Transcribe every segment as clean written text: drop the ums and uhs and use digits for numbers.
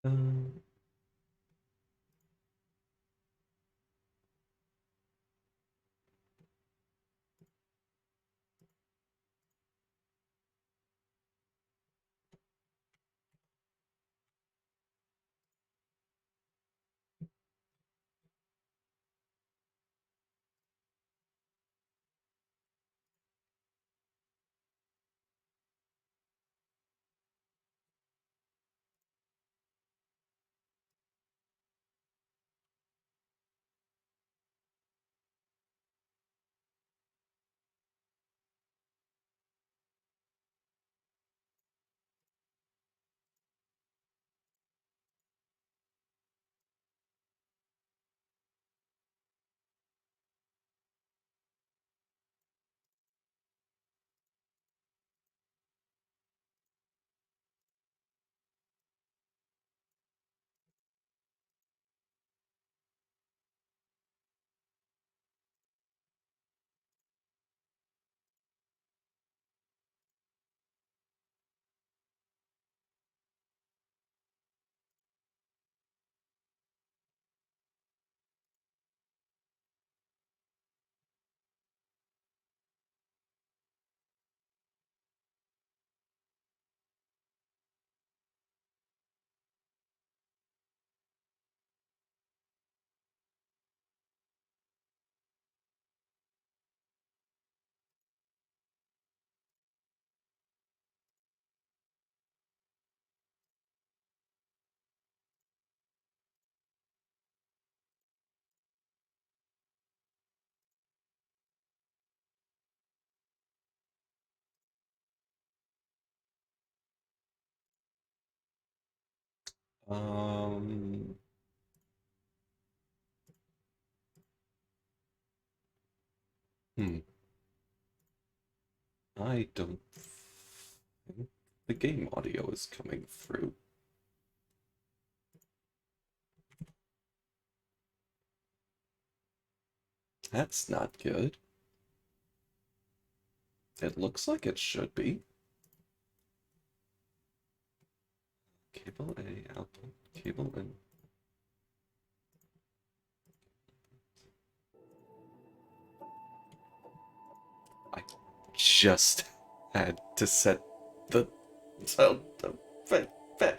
Um, um, hmm. I don't think the game audio is coming through. That's not good. It looks like it should be. Cable A output, cable in. I just had to set the sound effect.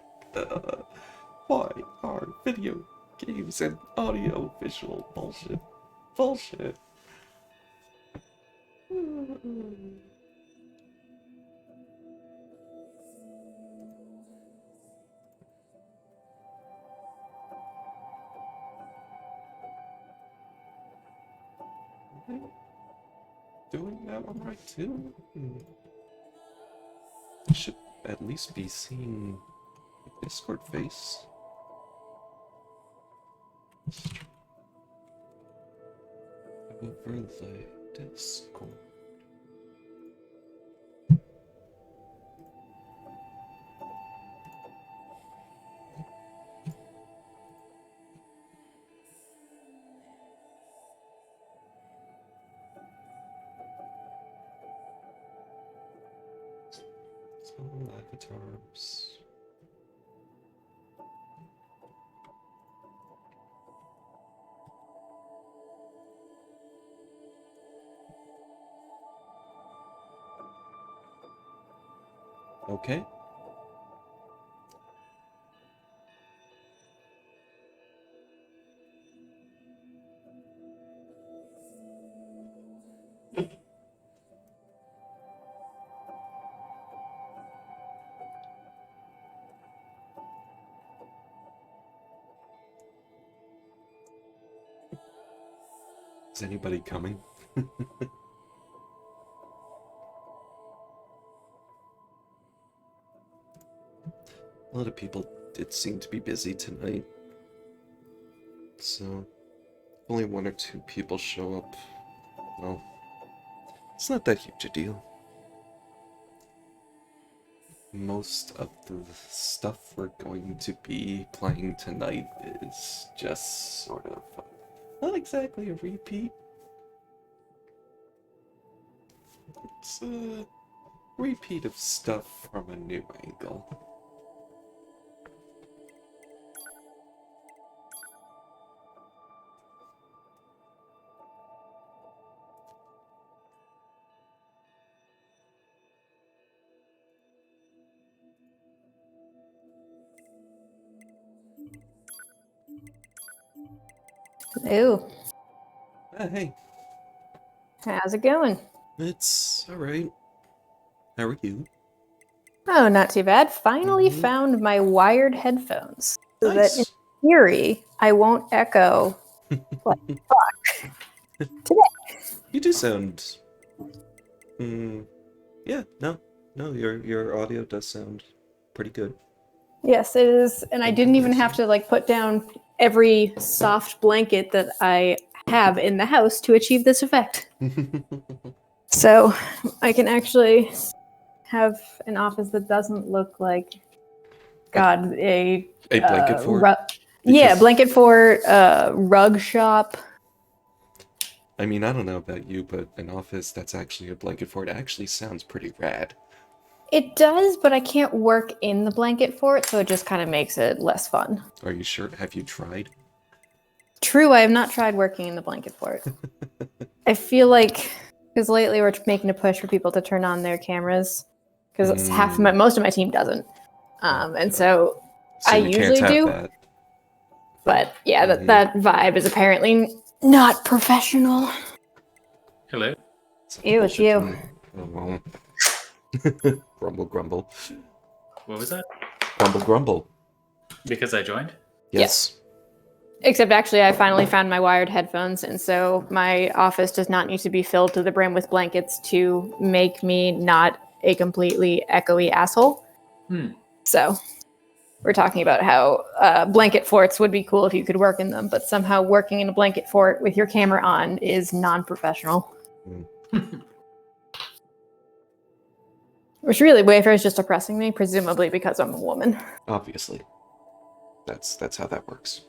Why are video games and audio visual bullshit? Bullshit. Doing that one right too? I should at least be seeing Discord face. Overlay Discord. Small avatars. Okay. Is anybody coming? A lot of people did seem to be busy tonight, so only one or two people show up. Well, it's not that huge a deal. Most of the stuff we're going to be playing tonight is just sort of not exactly a repeat. It's a repeat of stuff from a new angle. Ooh, Hey, how's it going? it's alright. How are you? Oh, not too bad. Finally Mhm. found my wired headphones so that in Nice. theory I won't echo like fuck today. You do sound. Mm, yeah, no, your audio does sound pretty good. Yes, it is, and I In didn't even have comparison. to like put down every soft blanket that I have in the house to achieve this effect. So I can actually have an office that doesn't look like a, God a a blanket fort? yeah, Because blanket fort, rug shop. I mean, I don't know about you, but an office that's actually a blanket fort actually sounds pretty rad. It does, but I can't work in the blanket fort, so it just kind of makes it less fun. Are you sure? Have you tried? True, I have not tried working in the blanket fort. I feel like because lately we're making a push for people to turn on their cameras because most of my team doesn't, and so So I you can't usually have do. that. But yeah, Mhm. that vibe is apparently not professional. Hello. Some Ew, people it's should you. turn. Oh, well. Grumble, grumble. What was that? Grumble, grumble. Because I joined? Yes. Yes. Except actually, I finally found my wired headphones, and so my office does not need to be filled to the brim with blankets to make me not a completely echoey asshole. So we're talking about how blanket forts would be cool if you could work in them, but somehow working in a blanket fort with your camera on is non-professional. Which really, Wayfair is just oppressing me, presumably because I'm a woman. Obviously. That's how that works.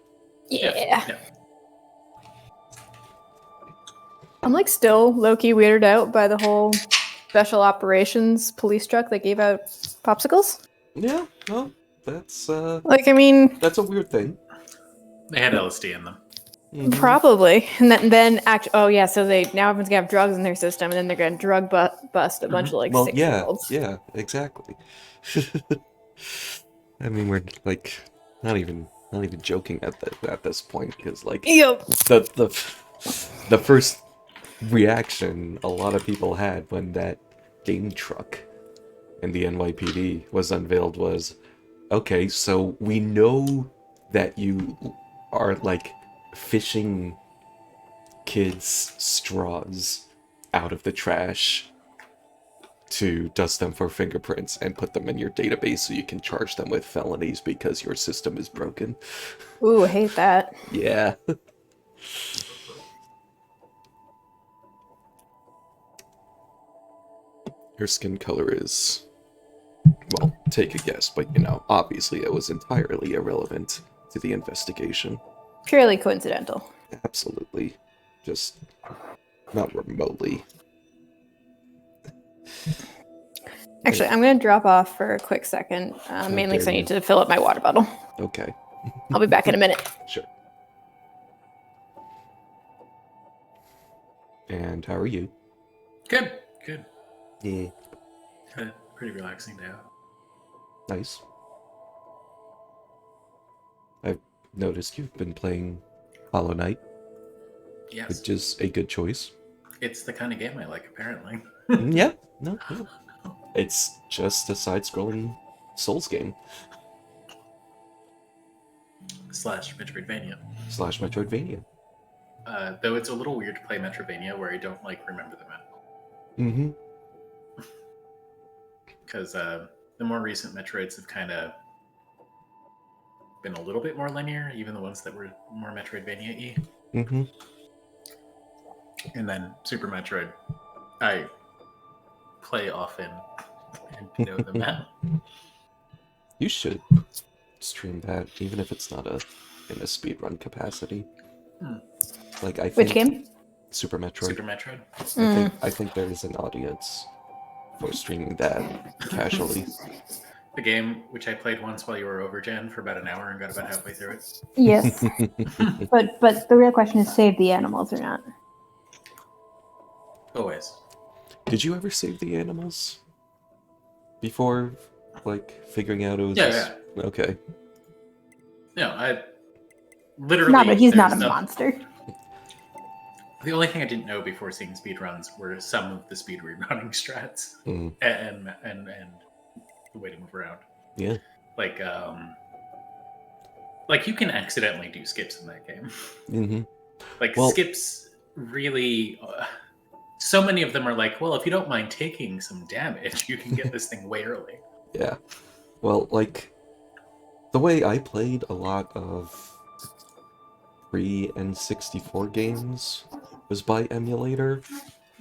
Yeah. Yeah. I'm like still low-key weirded out by the whole special operations police truck that gave out popsicles. Yeah, well, that's Like, I mean, that's a weird thing. They had LSD in them. probably. And then actually, oh yeah, so they now everyone's gonna have drugs in their system, and then they're gonna drug bust a bunch of like Well, 6-year-olds. yeah, exactly. I mean, we're like not even joking at this point because like Yep. the the first reaction a lot of people had when that game truck in the NYPD was unveiled was, okay, so we know that you are like fishing kids' straws out of the trash to dust them for fingerprints and put them in your database so you can charge them with felonies because your system is broken. Ooh, I hate that. Yeah. Your skin color is, well, take a guess, but you know, obviously it was entirely irrelevant to the investigation. Purely coincidental. Absolutely. Just not remotely. Actually, I'm gonna drop off for a quick second, mainly because I need to fill up my water bottle. Okay. I'll be back in a minute. Sure. And how are you? Good. Yeah. Had a pretty relaxing day. Nice. I've noticed you've been playing Hollow Knight, Yes. which is a good choice. It's the kind of game I like, apparently. Yeah, no. It's just a side-scrolling Souls game. Slash Metroidvania. Slash Metroidvania. Though it's a little weird to play Metroidvania where I don't like remember the map. Mm-hmm. Because the more recent Metroids have kind of been a little bit more linear, even the ones that were more Metroidvania-y. Mm-hmm. And then Super Metroid, I play often and know the map. You should stream that, even if it's not in a speedrun capacity. Like I think Which game? Super Metroid. Super Metroid. I think there is an audience for streaming that casually. The game which I played once while you were over, Jen, for about an hour and got about halfway through it. Yes. but the real question is save the animals or not. Always. Did you ever save the animals before, like, figuring out it was Yeah. Okay. No, I literally. No, but he's not a there's monster. The only thing I didn't know before seeing speedruns were some of the speed rerunning strats Mm. and the way to move around. Yeah. Like you can accidentally do skips in that game. Mm-hmm. Like Well, skips really. So many of them are like, well, if you don't mind taking some damage, you can get this thing way early. yeah. Well, like, the way I played a lot of pre-N64 games was by emulator.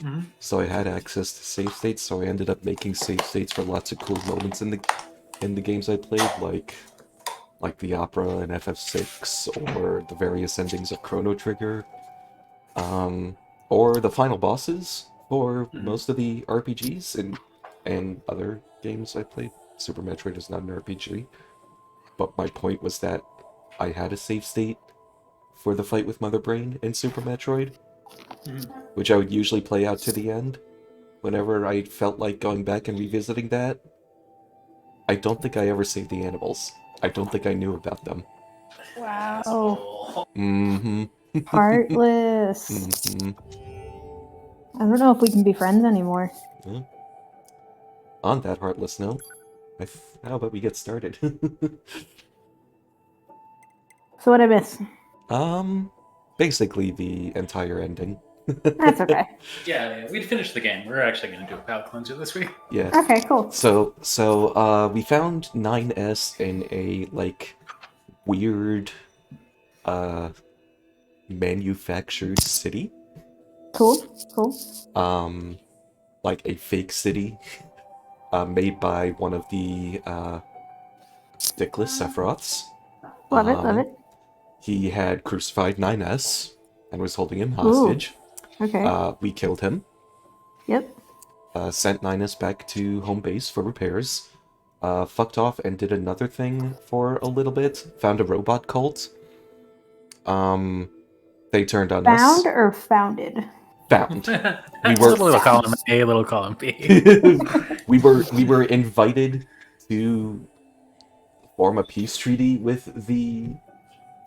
Mm-hmm. So I had access to save states, so I ended up making save states for lots of cool moments in the games I played, like the opera and FF6, or the various endings of Chrono Trigger, or the final bosses for Mm-hmm. most of the RPGs and other games I played. Super Metroid is not an RPG, but my point was that I had a save state for the fight with Mother Brain in Super Metroid, Mm-hmm. which I would usually play out to the end whenever I felt like going back and revisiting that. I don't think I ever saved the animals. I don't think I knew about them. Wow. Mm-hmm. Heartless. Mm-hmm. I don't know if we can be friends anymore. Yeah. On that heartless note, how about we get started? So what I miss? Basically the entire ending. That's okay. Yeah, we'd finished the game. We're actually going to do a palate cleanser this week. Yeah. Okay, cool. So we found 9S in a like weird manufactured city. Cool. Like a fake city made by one of the Dickless Sephiroths. Love it, love it. He had crucified 9S and was holding him Ooh. hostage. Okay. We killed him, Yep. sent 9S back to home base for repairs, fucked off and did another thing for a little bit, found a robot cult. They turned on us. Found or founded? Found. We were little column A, little column B. we were invited to form a peace treaty with the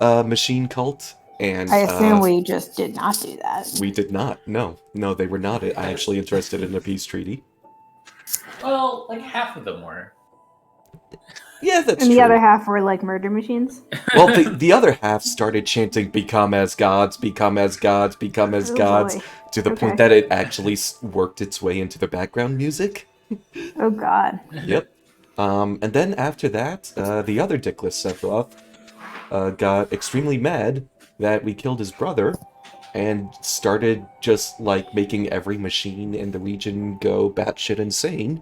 machine cult, and I assume we just did not do that. we did not. No, they were not actually interested in a peace treaty. Well, like half of them were. Yeah, that's And the true. other half were like murder machines. Well, the other half started chanting "Become as gods, become as gods, become as Oh, gods," boy. to the Okay. point that it actually worked its way into the background music. Oh god. Yep. And then after that, the other Dickless Sephiroth got extremely mad that we killed his brother and started just like making every machine in the region go batshit insane.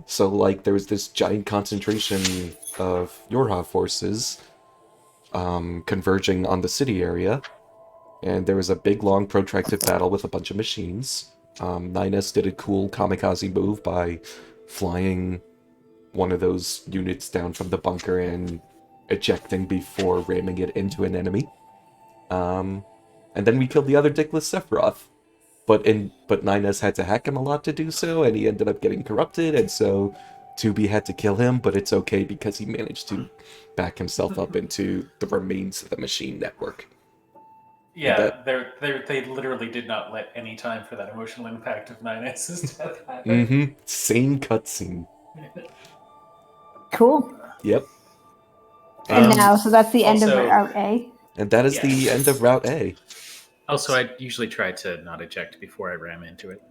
So like there was this giant concentration of Yorha forces converging on the city area, and there was a big long protracted battle with a bunch of machines. 9S did a cool kamikaze move by flying one of those units down from the bunker and ejecting before ramming it into an enemy. And then we killed the other Dickless Sephiroth. But 9S had to hack him a lot to do so, and he ended up getting corrupted, and so 2B had to kill him, but it's okay because he managed to back himself up into the remains of the machine network. Yeah, they literally did not let any time for that emotional impact of 9S's death happen. Mm-hmm. Same cutscene. Cool. Yep. And now, so that's the end of also- Route A. And that is the Yes. end of Route A. Also, I usually try to not eject before I ram into it.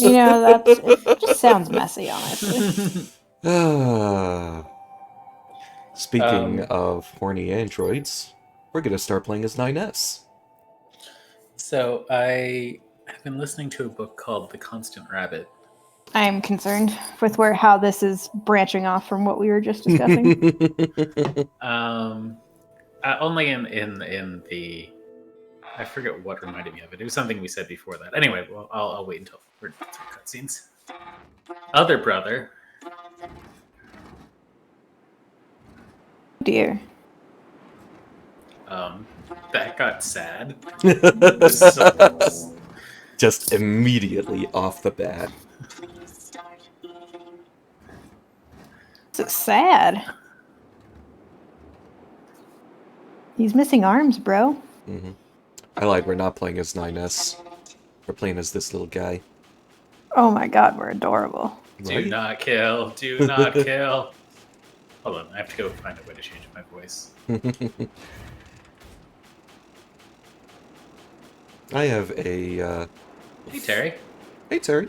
You know, it just sounds messy, honestly. Speaking of horny androids, we're gonna start playing as 9S. So I have been listening to a book called The Constant Rabbit. I am concerned with how this is branching off from what we were just discussing. Only in the I forget what reminded me of it. It was something we said before that. Anyway, well, I'll wait until we're through cutscenes. Other brother. Dear. That got sad. Just immediately off the bat. It's sad. He's missing arms, bro. Mm-hmm. I lied, we're not playing as 9S. We're playing as this little guy. Oh my god, we're adorable. Do Right? not kill. Do not kill. Hold on, I have to go find a way to change my voice. I have a, Hey, Terry. Hey, Terry.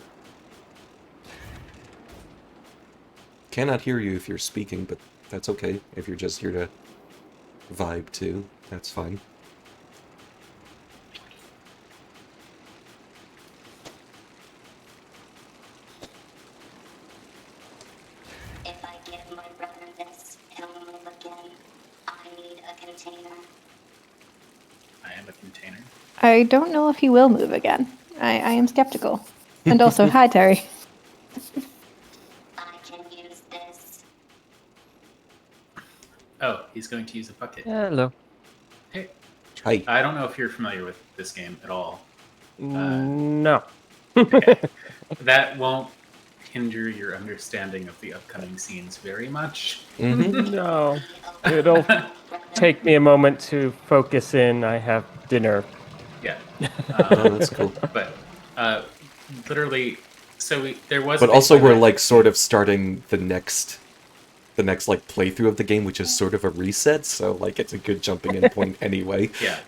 Cannot hear you if you're speaking, but that's okay. If you're just here to vibe too, that's fine. If I give my brother this, he'll move again. I need a container. I am a container. I don't know if he will move again. I am skeptical. And also, hi, Terry. I can use this. Oh, he's going to use a bucket. Hello. Hey, Hi. I don't know if you're familiar with this game at all. No. Okay. That won't hinder your understanding of the upcoming scenes very much. Mm-hmm. No. It'll take me a moment to focus in. I have dinner. Yeah. Oh, that's cool. But literally, so there was. But a also, we're climactic like sort scene. of starting the next like playthrough of the game, which is sort of a reset. So like, it's a good jumping in point anyway. Yeah.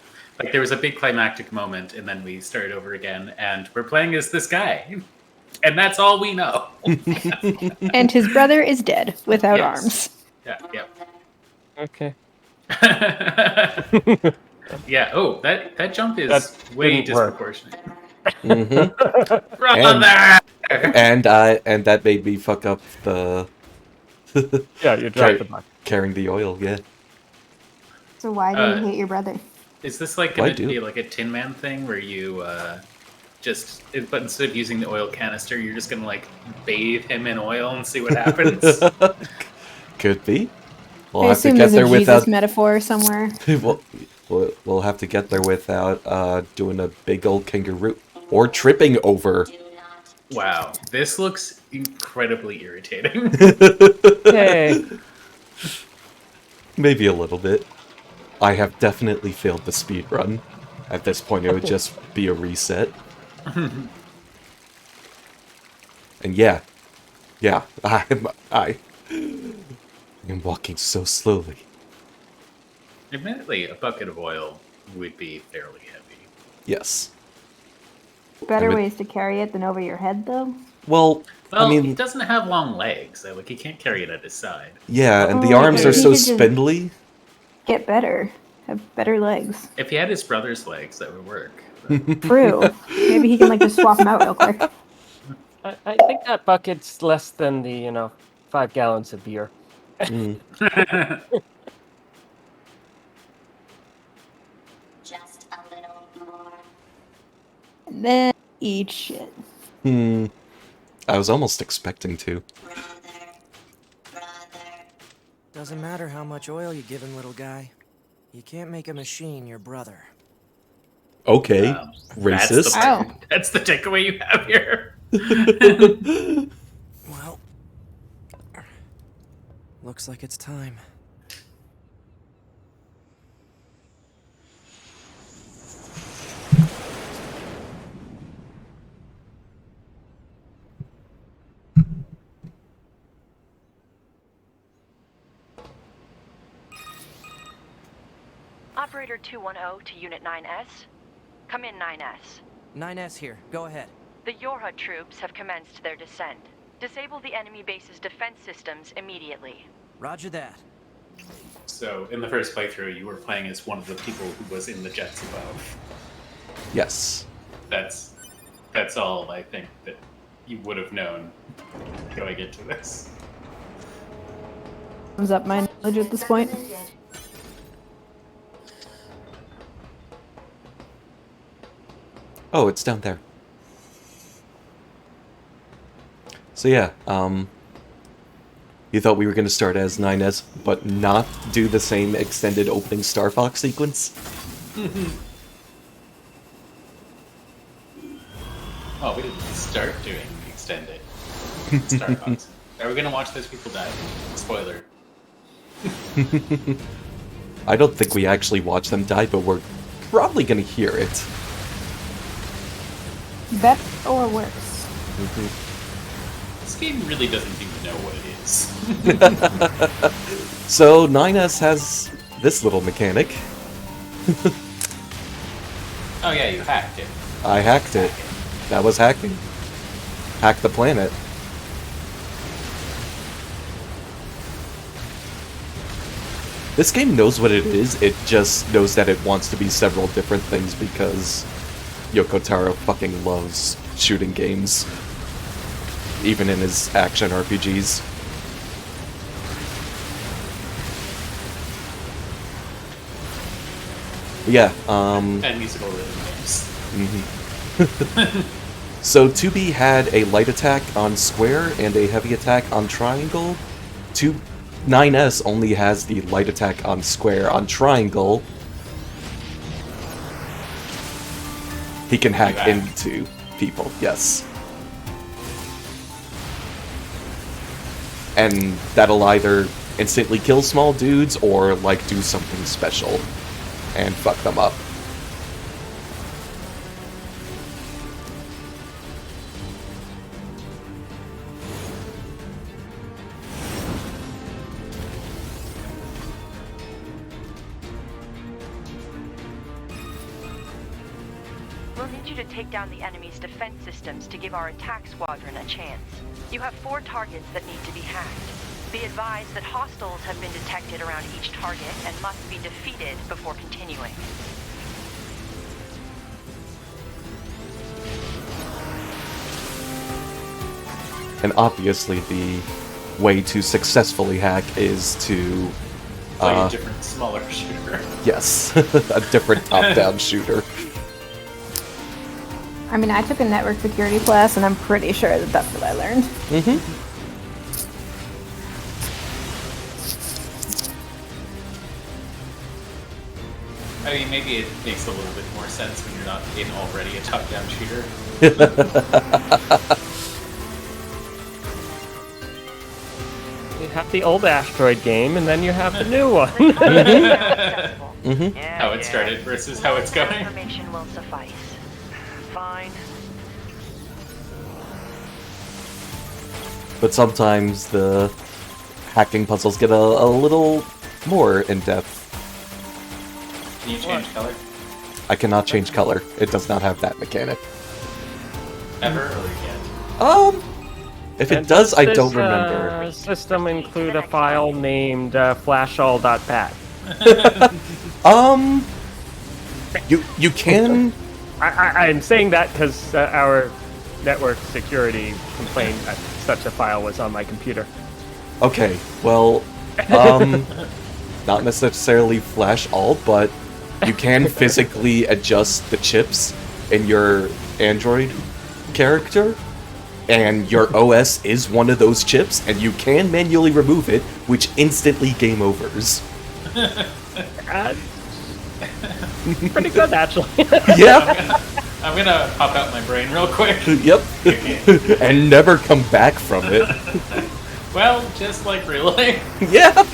Like there was a big climactic moment, and then we started over again, and we're playing as this guy, and that's all we know. And his brother is dead without Yes. arms. Yeah. Okay. Yeah. Oh, that jump is That way didn't work. disproportionate. Mm-hmm. Brother. And that made me fuck up the Yeah, you dropped the bucket. carrying the oil. Yeah. So why do you hate your brother? Is this like Well, I going to do. be like a Tin Man thing where you but instead of using the oil canister, you're just gonna like bathe him in oil and see what happens? Could be. We'll I have to assume get there's a there Jesus without. metaphor somewhere. We'll have to get there without doing a big old kangaroo or tripping over. Do not. Wow, this looks incredibly irritating. Hey. Maybe a little bit. I have definitely failed the speed run. At this point, it would just be a reset. And yeah, I am walking so slowly. Admittedly, a bucket of oil would be fairly heavy. Yes. Better I mean- ways to carry it than over your head, though. Well, Well, I he mean, doesn't have long legs, so like he can't carry it at his side. yeah, and the Oh, arms okay. are so You could just- spindly. Get better. Have better legs. If he had his brother's legs, that would work. True. Maybe he can like just swap them out real quick. I think that bucket's less than the 5 gallons of beer. Mm. Just a little more. And then eat shit. Hmm. I was almost expecting to. Brother. Brother. Doesn't matter how much oil you give him, little guy. You can't make a machine your brother. Okay, That's racist. Wow. That's the takeaway you have here. Well, looks like it's time. Operator 210 to Unit 9S. Come in, 9S. 9S here. Go ahead. The Yorha troops have commenced their descent. Disable the enemy base's defense systems immediately. Roger that. So, in the first playthrough, you were playing as one of the people who was in the jets above. Yes. That's all I think that you would have known going into this. Thumbs up my knowledge at this point. Oh, it's down there. So yeah, you thought we were going to start as 9S, but not do the same extended opening Star Fox sequence? Oh, we didn't start doing extended Star Fox. Are we gonna watch those people die? Spoiler. I don't think we actually watch them die, but we're probably gonna hear it. Better or worse? This game really doesn't seem to know what it is. So 9S has this little mechanic. Oh yeah, you hacked it. I hacked it. That was hacking. Hack the planet. This game knows what it is, it just knows that it wants to be several different things because Yoko Taro fucking loves shooting games. Even in his action RPGs. Yeah, And musical rhythm games. So 2B had a light attack on square and a heavy attack on triangle. 9S only has the light attack on square. On triangle, he can hack into people, yes. And that'll either instantly kill small dudes or like do something special and fuck them up. We'll need you to take down the enemy's defense systems to give our attack squadron a chance. You have 4 targets that need to be hacked. Be advised that hostiles have been detected around each target and must be defeated before continuing. And obviously the way to successfully hack is to... Play a different, smaller shooter. Yes, a different top-down shooter. I mean, I took a network security class, and I'm pretty sure that that's what I learned. I mean, maybe it makes a little bit more sense when you're not in already a top-down shooter. You have the old Asteroid game, and then you have the new one. How it started versus how it's going. Information will suffice. Fine. But sometimes the hacking puzzles get a little more in-depth. Can you change color? I cannot change color. It does not have that mechanic. Ever or yet? If it And does, I this, don't remember. System include a file named flashall.bat. You can... I'm saying that because our network security complained that such a file was on my computer. Okay, well, not necessarily flash all, but you can physically adjust the chips in your Android character, and your OS is one of those chips, and you can manually remove it, which instantly game overs. Pretty good, actually. Yeah, I'm gonna pop out my brain real quick. yep, and never come back from it. Well, just like relay. Yeah.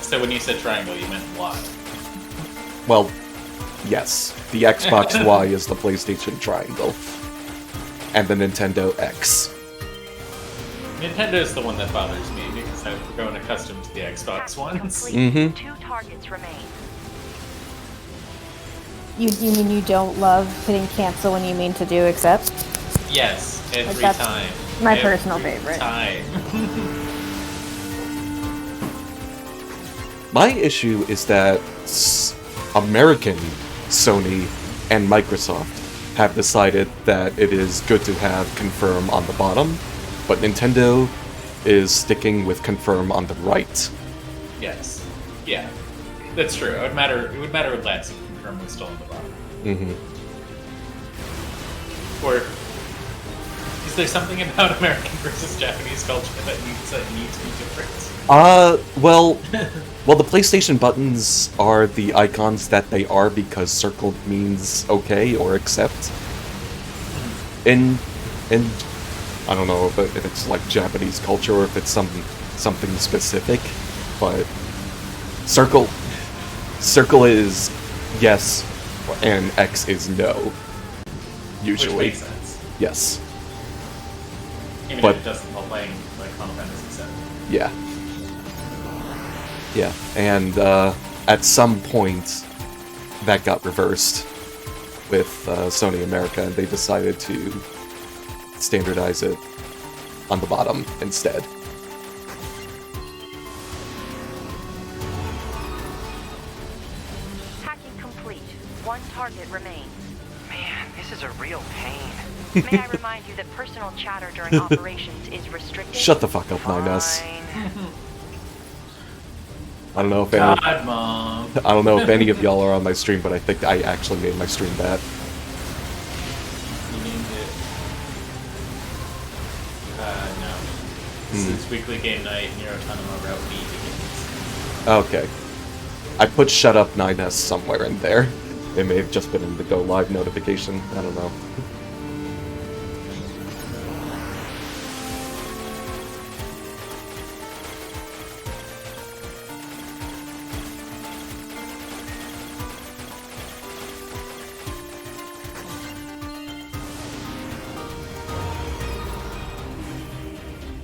So when you said triangle, you meant Y. Well, yes. The Xbox Y is the PlayStation Triangle. And the Nintendo X. Nintendo's the one that bothers me because I've grown accustomed to the Xbox ones. Complete. 2 targets remain. You mean you don't love hitting cancel when you mean to do accept? Yes, every that's time. my Every personal favorite. Time. My issue is that American Sony and Microsoft have decided that it is good to have confirm on the bottom, but Nintendo is sticking with confirm on the right. Yes. Yeah. That's true. It would matter less if confirm was still on the bottom. Mm-hmm. Or because Is there something about American versus Japanese culture that needs to be different? Well, the PlayStation buttons are the icons that they are because circle means okay or accept. In I don't know if it's like Japanese culture or if it's something specific, but circle is yes and X is no. Usually. Which makes sense. Yes. Even But- if it doesn't while playing like Final Fantasy VII. Yeah. Yeah, and at some point that got reversed with Sony America, and they decided to standardize it on the bottom instead. Hacking complete. One target remains. Man, this is a real pain. May I remind you that personal chatter during operations is restricted? Shut the fuck up, 9S. Fine. I don't know if God, Mom. I don't know if any of y'all are on my stream, but I think I actually made my stream that. You named it. No. This is weekly game night, NieR Automata Route B begins. Okay. I put shut up 9S somewhere in there. It may have just been in the go live notification. I don't know.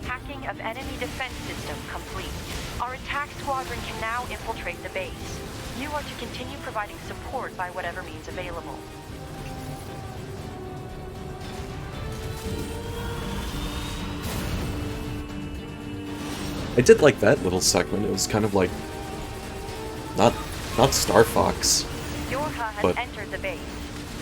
Hacking of enemy defense system complete. Our attack squadron can now infiltrate the base. You are to continue providing support by whatever means available. I did like that little segment. It was kind of like not Star Fox. Yorha has But- entered the base.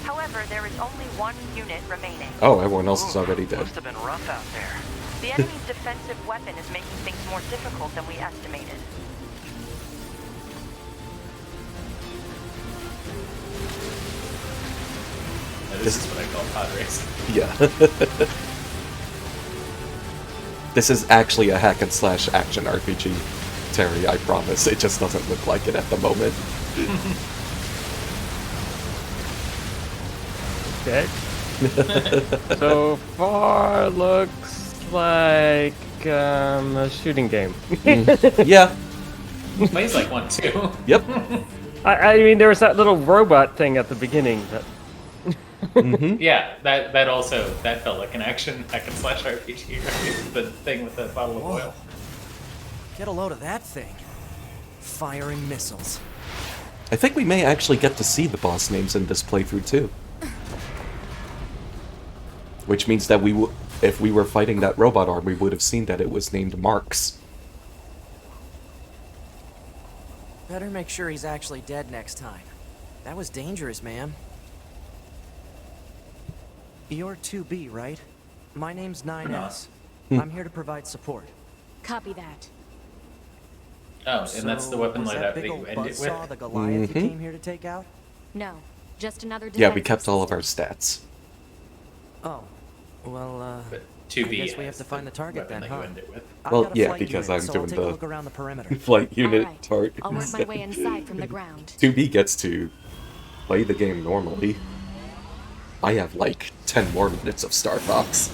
However, there is only one unit remaining. Oh, everyone else is Ooh, already dead. Must have been rough out there. The enemy's defensive weapon is making things more difficult than we estimated. Now, this is what I call pod racing. Yeah. This is actually a hack and slash action RPG, Terry, I promise. It just doesn't look like it at the moment. Okay. So far, looks like a shooting game. Yeah. Plays like one too. Yep. I mean, there was that little robot thing at the beginning. That, Yeah, that also that felt like an action hack and slash RPG, right? The thing with the bottle of oil. Get a load of that thing. Firing missiles. I think we may actually get to see the boss names in this playthrough too. Which means that if we were fighting that robot arm, we would have seen that it was named Marks. Better make sure he's actually dead next time. That was dangerous, man. You're 2B, right? My name's 9S. I'm here to provide support. Copy that. Oh, and that's the weapon was loadout big that you old end it buzzsaw with. the Goliath you came here to take out? No, just another Yeah, we defensive kept all of our system. stats. Oh, well, But I 2B guess we have has to find the target weapon then, that you huh? end it with. I've Well, got a yeah, flight because unit, I'm so doing I'll take a the look around the perimeter. flight unit All right. part. I'll work my way inside from the ground. 2B gets to play the game normally. I have like 10 more minutes of Star Fox.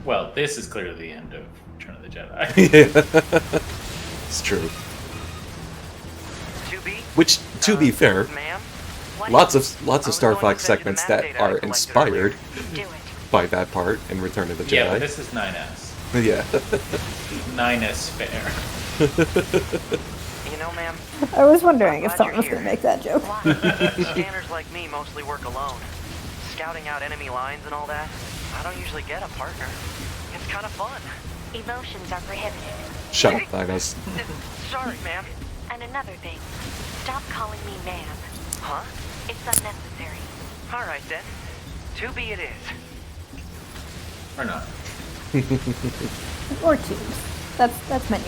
Well, this is clearly the end of Return of the Jedi. It's true. 2B? Which, to be fair, Ma'am? lots of I was Star going to Fox send you the segments that metadata I are collected inspired earlier. Do it. by that part in Return of the Yeah, but Jedi. this is 9S. Yeah. 9S fair. You know, ma'am, I was wondering if I'm glad someone you're was going to here. make that joke. scanners like me mostly work alone. Scouting out enemy lines and all that, I don't usually get a partner. It's kind of fun. Emotions are prohibited. Shut up, Thanos. Sorry, ma'am. And another thing, stop calling me ma'am. Huh? It's unnecessary. All right, then. 2B it is. Or not. Or two. That's many.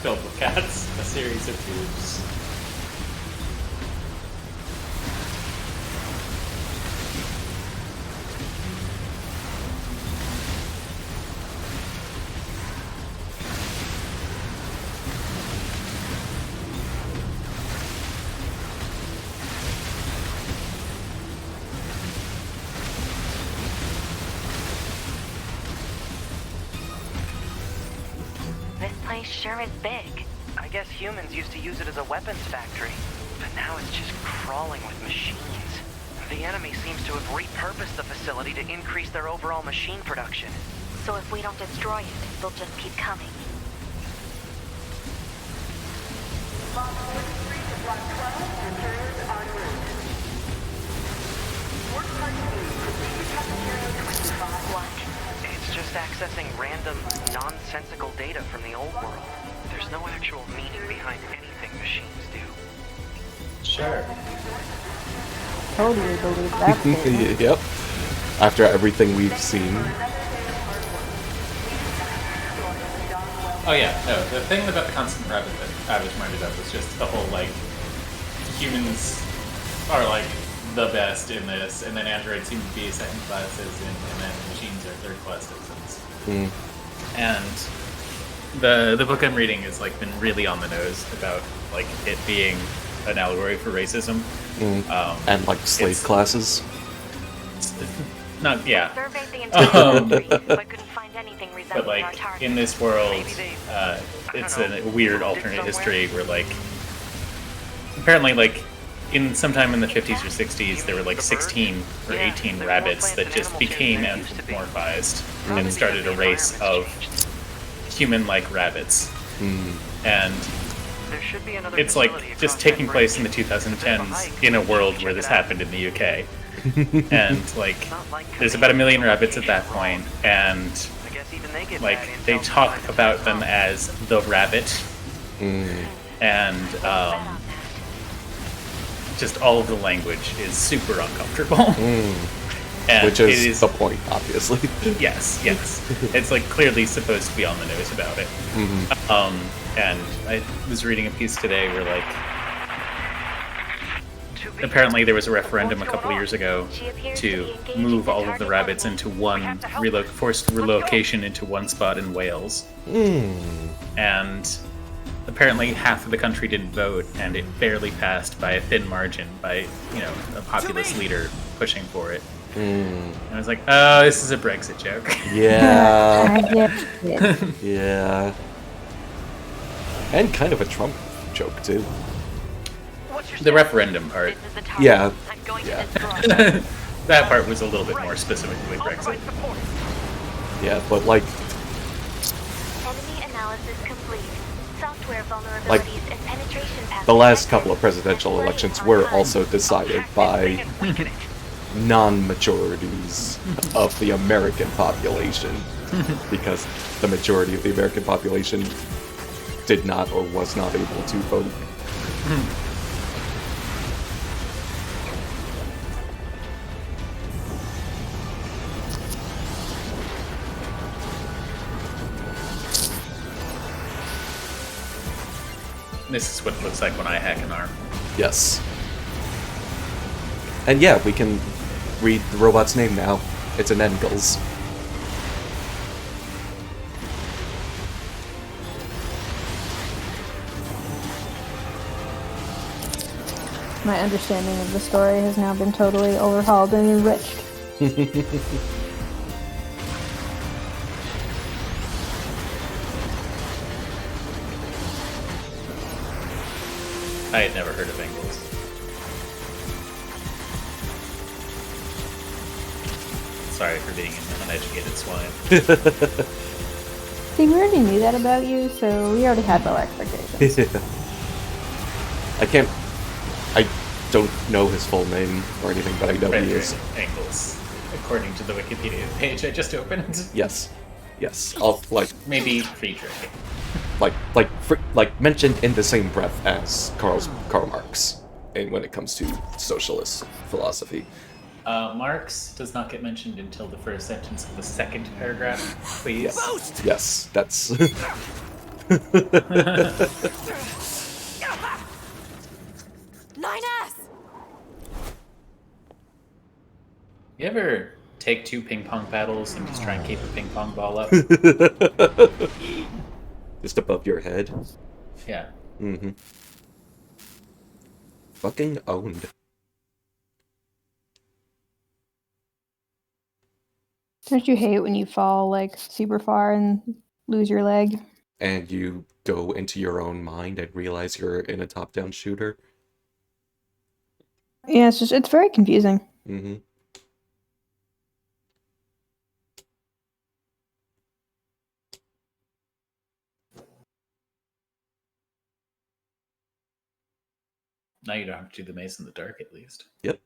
Filled with cats. A series of tubes. place sure is big. I guess humans used to use it as a weapons factory, but now it's just crawling with machines. The enemy seems to have repurposed the facility to increase their overall machine production. So if we don't destroy it, they'll just keep coming. What? It's just accessing random, nonsensical data from the old world. There's no actual meaning behind anything machines do. Sure. Totally believe that statement. Yep. After everything we've seen. Oh yeah, no, the thing about the constant rabbit that I was reminded of was just the whole, like, humans are, like, the best in this, and then androids seem to be second-class citizens, and then machines are third-class citizens. And the book I'm reading has, like, been really on the nose about, like, it being an allegory for racism. And, like, slave classes. Not, yeah. Surveyed the entire country, but couldn't find anything But, resembling our like, target. in this world, it's a weird alternate history where, like, apparently, like, sometime in the 50s or 60s, there were, like, 16 or 18 rabbits that just became anthropomorphized and started a race of human-like rabbits. And it's, like, just taking place in the 2010s in a world where this happened in the UK. And, like, there's about 1 million rabbits at that point, and, like, they talk about them as the rabbit, and just all of the language is super uncomfortable. And which is the point, obviously. Yes. It's, like, clearly supposed to be on the nose about it. And I was reading a piece today where, like, apparently there was a referendum a couple of years ago to move all of the rabbits into one forced relocation into one spot in Wales. And apparently half of the country didn't vote, and it barely passed by a thin margin by, a populist leader pushing for it. And I was like, oh, this is a Brexit joke. Yeah. Yeah. And kind of a Trump joke, too. The referendum part. Yeah. That part was a little bit more specifically Brexit. Yeah, but, like, Enemy analysis complete. Software vulnerabilities like, and penetration patterns. the last couple of presidential elections were also decided by non-majorities of the American population. Because the majority of the American population did not or was not able to vote. This is what it looks like when I hack an arm. Yes. And yeah, we can read the robot's name now. It's an Engels. My understanding of the story has now been totally overhauled and enriched. I had never heard of Engels. Sorry for being an uneducated swine. See, we already knew that about you, so we already had low expectations. I don't know his full name or anything, but I know he is. Engels, according to the Wikipedia page I just opened. Yes. I'll, Maybe Friedrich. Mentioned in the same breath as Karl Marx, and when it comes to socialist philosophy. Marx does not get mentioned until the first sentence of the second paragraph, please. Yes, that's... 9S! You ever take 2 ping pong paddles and just try and keep a ping pong ball up? Just above your head. Yeah. Fucking owned. Don't you hate when you fall, like, super far and lose your leg? and you go into your own mind and realize you're in a top-down shooter. Yeah, it's very confusing. Mm-hmm. Now you don't have to do the maze in the dark, at least. Yep.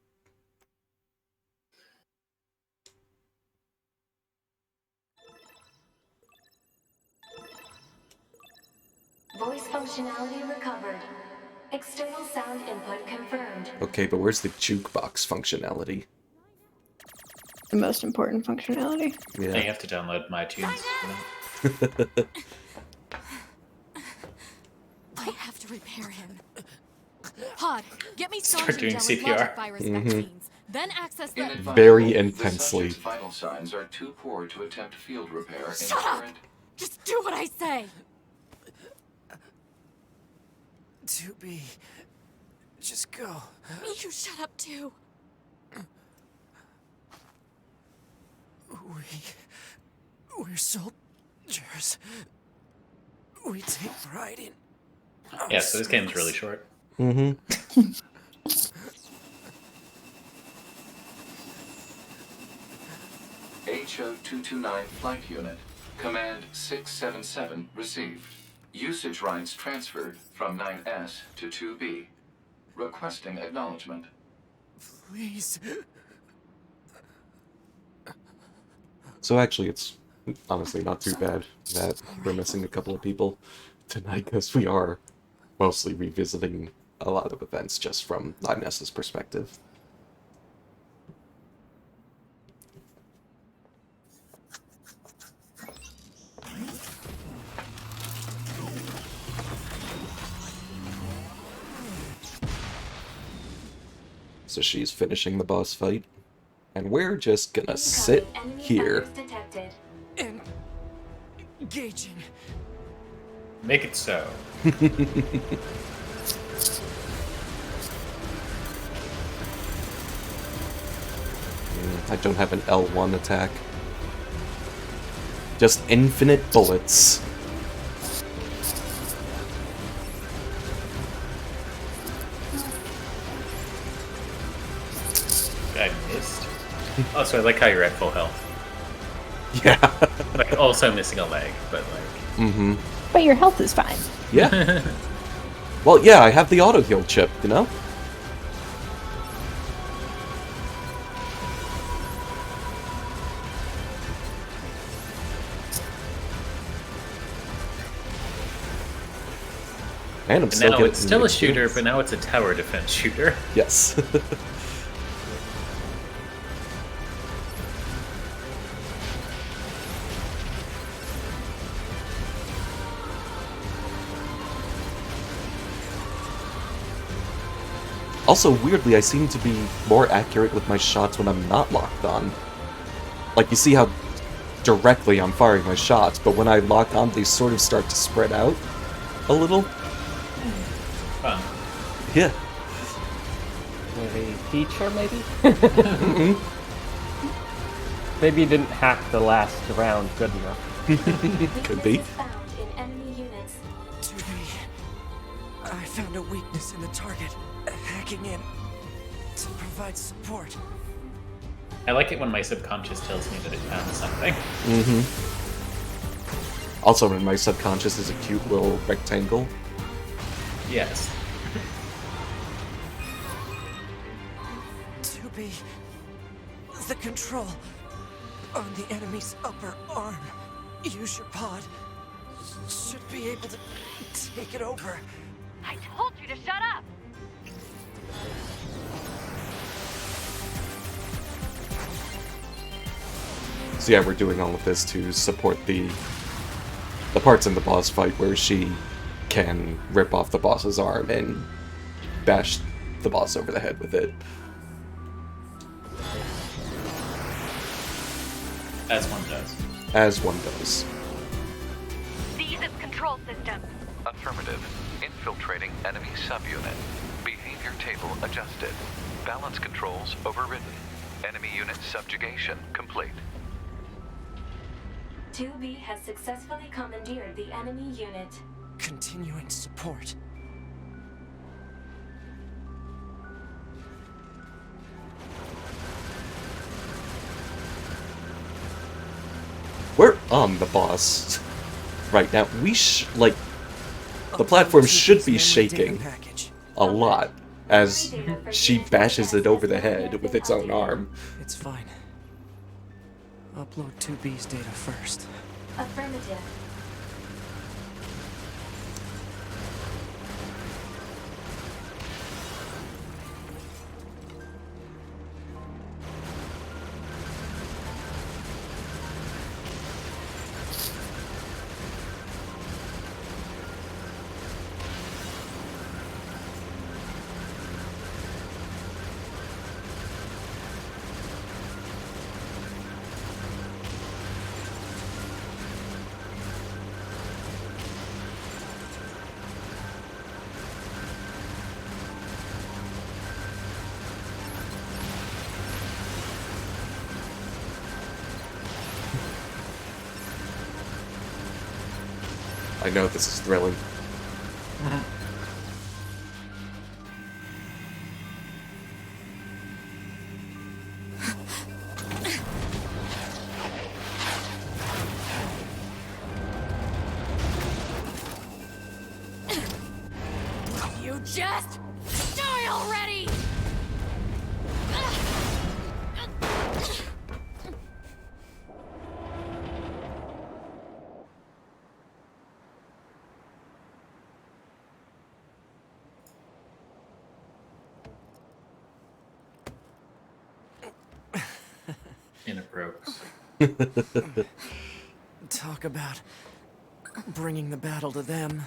Voice functionality recovered. External sound input confirmed. Okay, but where's the jukebox functionality? The most important functionality. Now you Yeah. have to download my tunes for that. I have to repair him. Pod, get me Start doing angelic CPR. logic virus vaccines. Then access the... Very The intensely. subject's vital signs are too poor to attempt field repair in Shut up! current... Just do what I say. 2B. Just go. You shut up too. We're soldiers. We take pride in... Yeah, so this game's really short. Mm-hmm. HO-229 Flight Unit. Command 677 received. Usage rights transferred from 9S to 2B. Requesting acknowledgement. Please. So actually, it's honestly not too bad that we're missing a couple of people tonight, because we are mostly revisiting a lot of events just from 9S's perspective. So she's finishing the boss fight, and we're just gonna sit here. Engaging. Make it so. I don't have an L1 attack. Just infinite bullets. I missed. Also, I like how you're at full health. Yeah. Like, also missing a leg, but like... Mm-hmm. But your health is fine. Yeah. Well, yeah, I have the auto heal chip, you know? And I'm still now getting it's still a shooter, experience. but now it's a tower defense shooter. Yes. Also, weirdly, I seem to be more accurate with my shots when I'm not locked on. Like, you see how directly I'm firing my shots, but when I lock on, they sort of start to spread out a little. Fun. Yeah. A feature, maybe? Maybe you didn't hack the last round good enough. Could be. Found in enemy units. 2B. I found a weakness in the target. Hacking in to provide support. I like it when my subconscious tells me that it found something. Mm-hmm. Also, in my subconscious is a cute little rectangle. Yes. 2B. The control on the enemy's upper arm. Use your pod. Should be able to take it over. I told you to shut up! So yeah, we're doing all of this to support the parts in the boss fight where she can rip off the boss's arm and bash the boss over the head with it. As one does. As one does. Seize its control system. Affirmative. Infiltrating enemy subunit. Behavior table adjusted. Balance controls overridden. Enemy unit subjugation complete. 2B has successfully commandeered the enemy unit. Continuing support. We're on the boss right now. The platform should be shaking a lot as she bashes it over the head with its own arm. It's fine. Upload 2B's data first. Affirmative. I know this is thrilling. You just die already! Inappropriate. Talk about bringing the battle to them.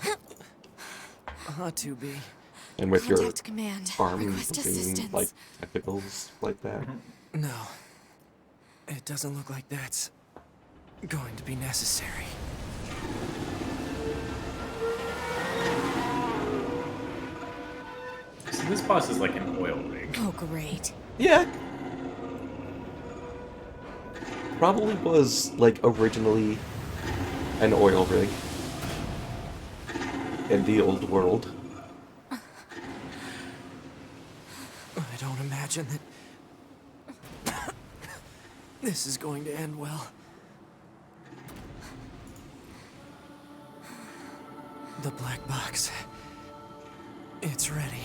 2B. And with your Contact command. arm Request looking assistance. like tentacles like that. No. It doesn't look like that's going to be necessary. So this boss is like an oil rig. Oh, great. Yeah. Probably was, like, originally an oil rig in the old world. I don't imagine that this is going to end well. The black box. It's ready.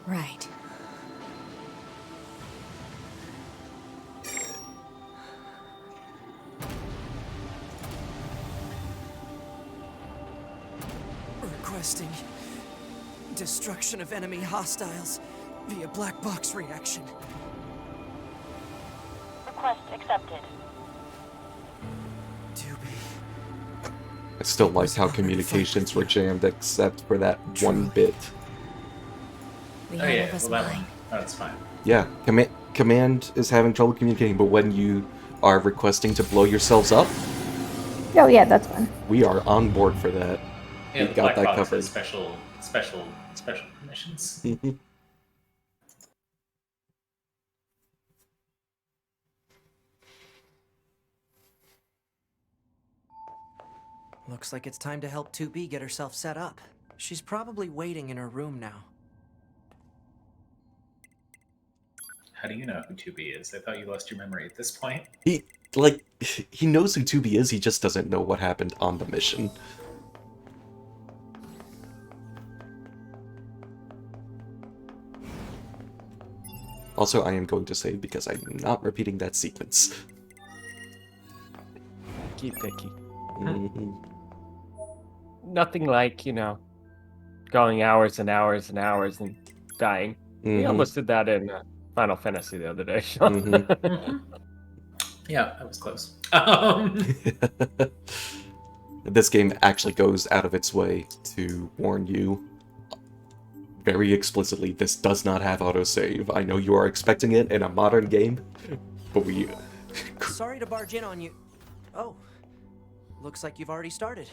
Right. Requesting destruction of enemy hostiles via black box reaction. Request accepted. 2B. I still like how communications were jammed except for that one bit. The Oh yeah, of us well that mine. one. That's fine. Yeah, command is having trouble communicating, but when you are requesting to blow yourselves up, Oh yeah, that's fine. we are on board for that. Yeah, We the got black that box covered. has special permissions. Looks like it's time to help 2B get herself set up. She's probably waiting in her room now. How do you know who 2B is? I thought you lost your memory at this point. He knows who 2B is, he just doesn't know what happened on the mission. Also, I am going to save because I'm not repeating that sequence. Keep picky. Mhm. Nothing like, going hours and hours and hours and dying. We Mhm. almost did that in Final Fantasy the other day. Mhm. Yeah, that was close. This game actually goes out of its way to warn you very explicitly, this does not have autosave. I know you are expecting it in a modern game, but we... Sorry to barge in on you. Oh, looks like you've already started.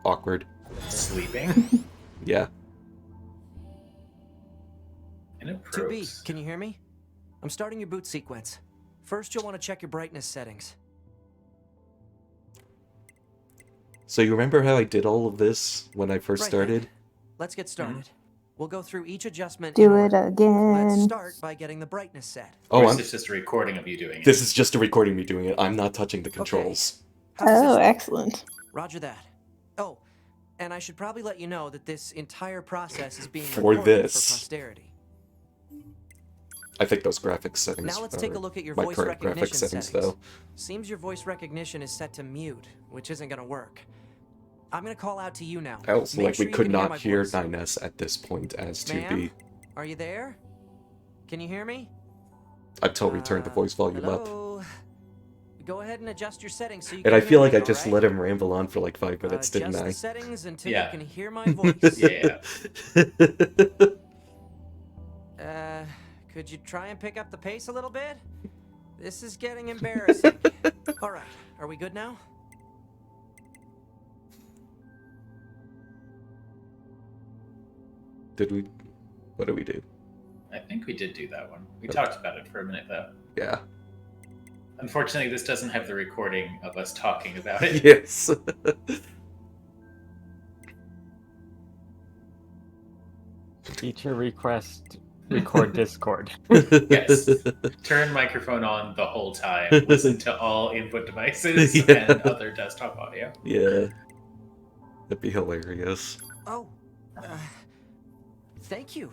Awkward. Sleeping? Yeah. 2B, can you hear me? I'm starting your boot sequence. First, you'll want to check your brightness settings. So you remember how I did all of this when I first started? Let's get started. We'll go through each adjustment. Do it again. Let's start by getting the brightness set. Or is this just a recording of you doing it? This is just a recording of me doing it. I'm not touching the controls. Oh, excellent. Roger that. Oh, and I should probably let you know that this entire process is being For recorded this. for posterity. I think those graphics settings Now let's take a look at your my voice current recognition graphics settings, settings. though. Seems your voice recognition is set to mute, which isn't going to work. I'm going to call out to you now. I also Make like sure we you could can hear not my hear voice. 9S at this point as 2B. Ma'am? Are you there? Can you hear me? Until we turned the voice volume up. Hello? Go ahead and adjust your settings so you And can I hear feel like me, I just alright? let him ramble on for like 5 minutes, didn't Adjust I? the settings until Yeah. you can hear my voice. Yeah. Could you try and pick up the pace a little bit? This is getting embarrassing. Alright, are we good now? What did we do? I think we did do that one. We talked about it for a minute, though. Yeah. Unfortunately, this doesn't have the recording of us talking about it. Yes. Feature request, record Discord. Yes. Turn microphone on the whole time. Listen to all input devices Yeah. and other desktop audio. Yeah. That'd be hilarious. Oh, thank you.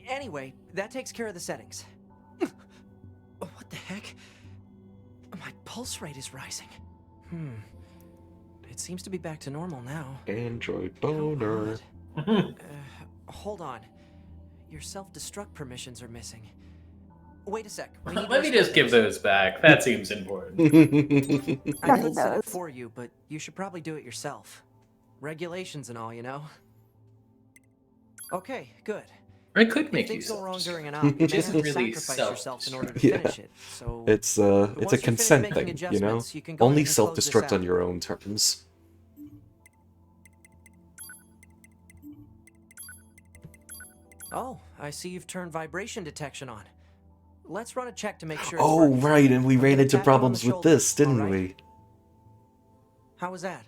Anyway, that takes care of the settings. What the heck? My pulse rate is rising. It seems to be back to normal now. Android boner. Hold on. Your self-destruct permissions are missing. Wait a sec. We need Let me those just give those back. That seems important. I could set it for you, but you should probably do it yourself. Regulations and all, you know. Okay, good. I could make if things you go wrong during an op, Which you may isn't have to really sacrifice yourself in order to Yeah. finish it. So It's a once you're finished consent making thing, you know? adjustments, you can go Only ahead and close this self-destruct on out. your own terms. Oh, I see you've turned vibration detection on. Let's run a check to make sure. Oh, it's working. right, and we I'm ran gonna into tap you on the problems with shoulder, this, didn't alright? we? How was that?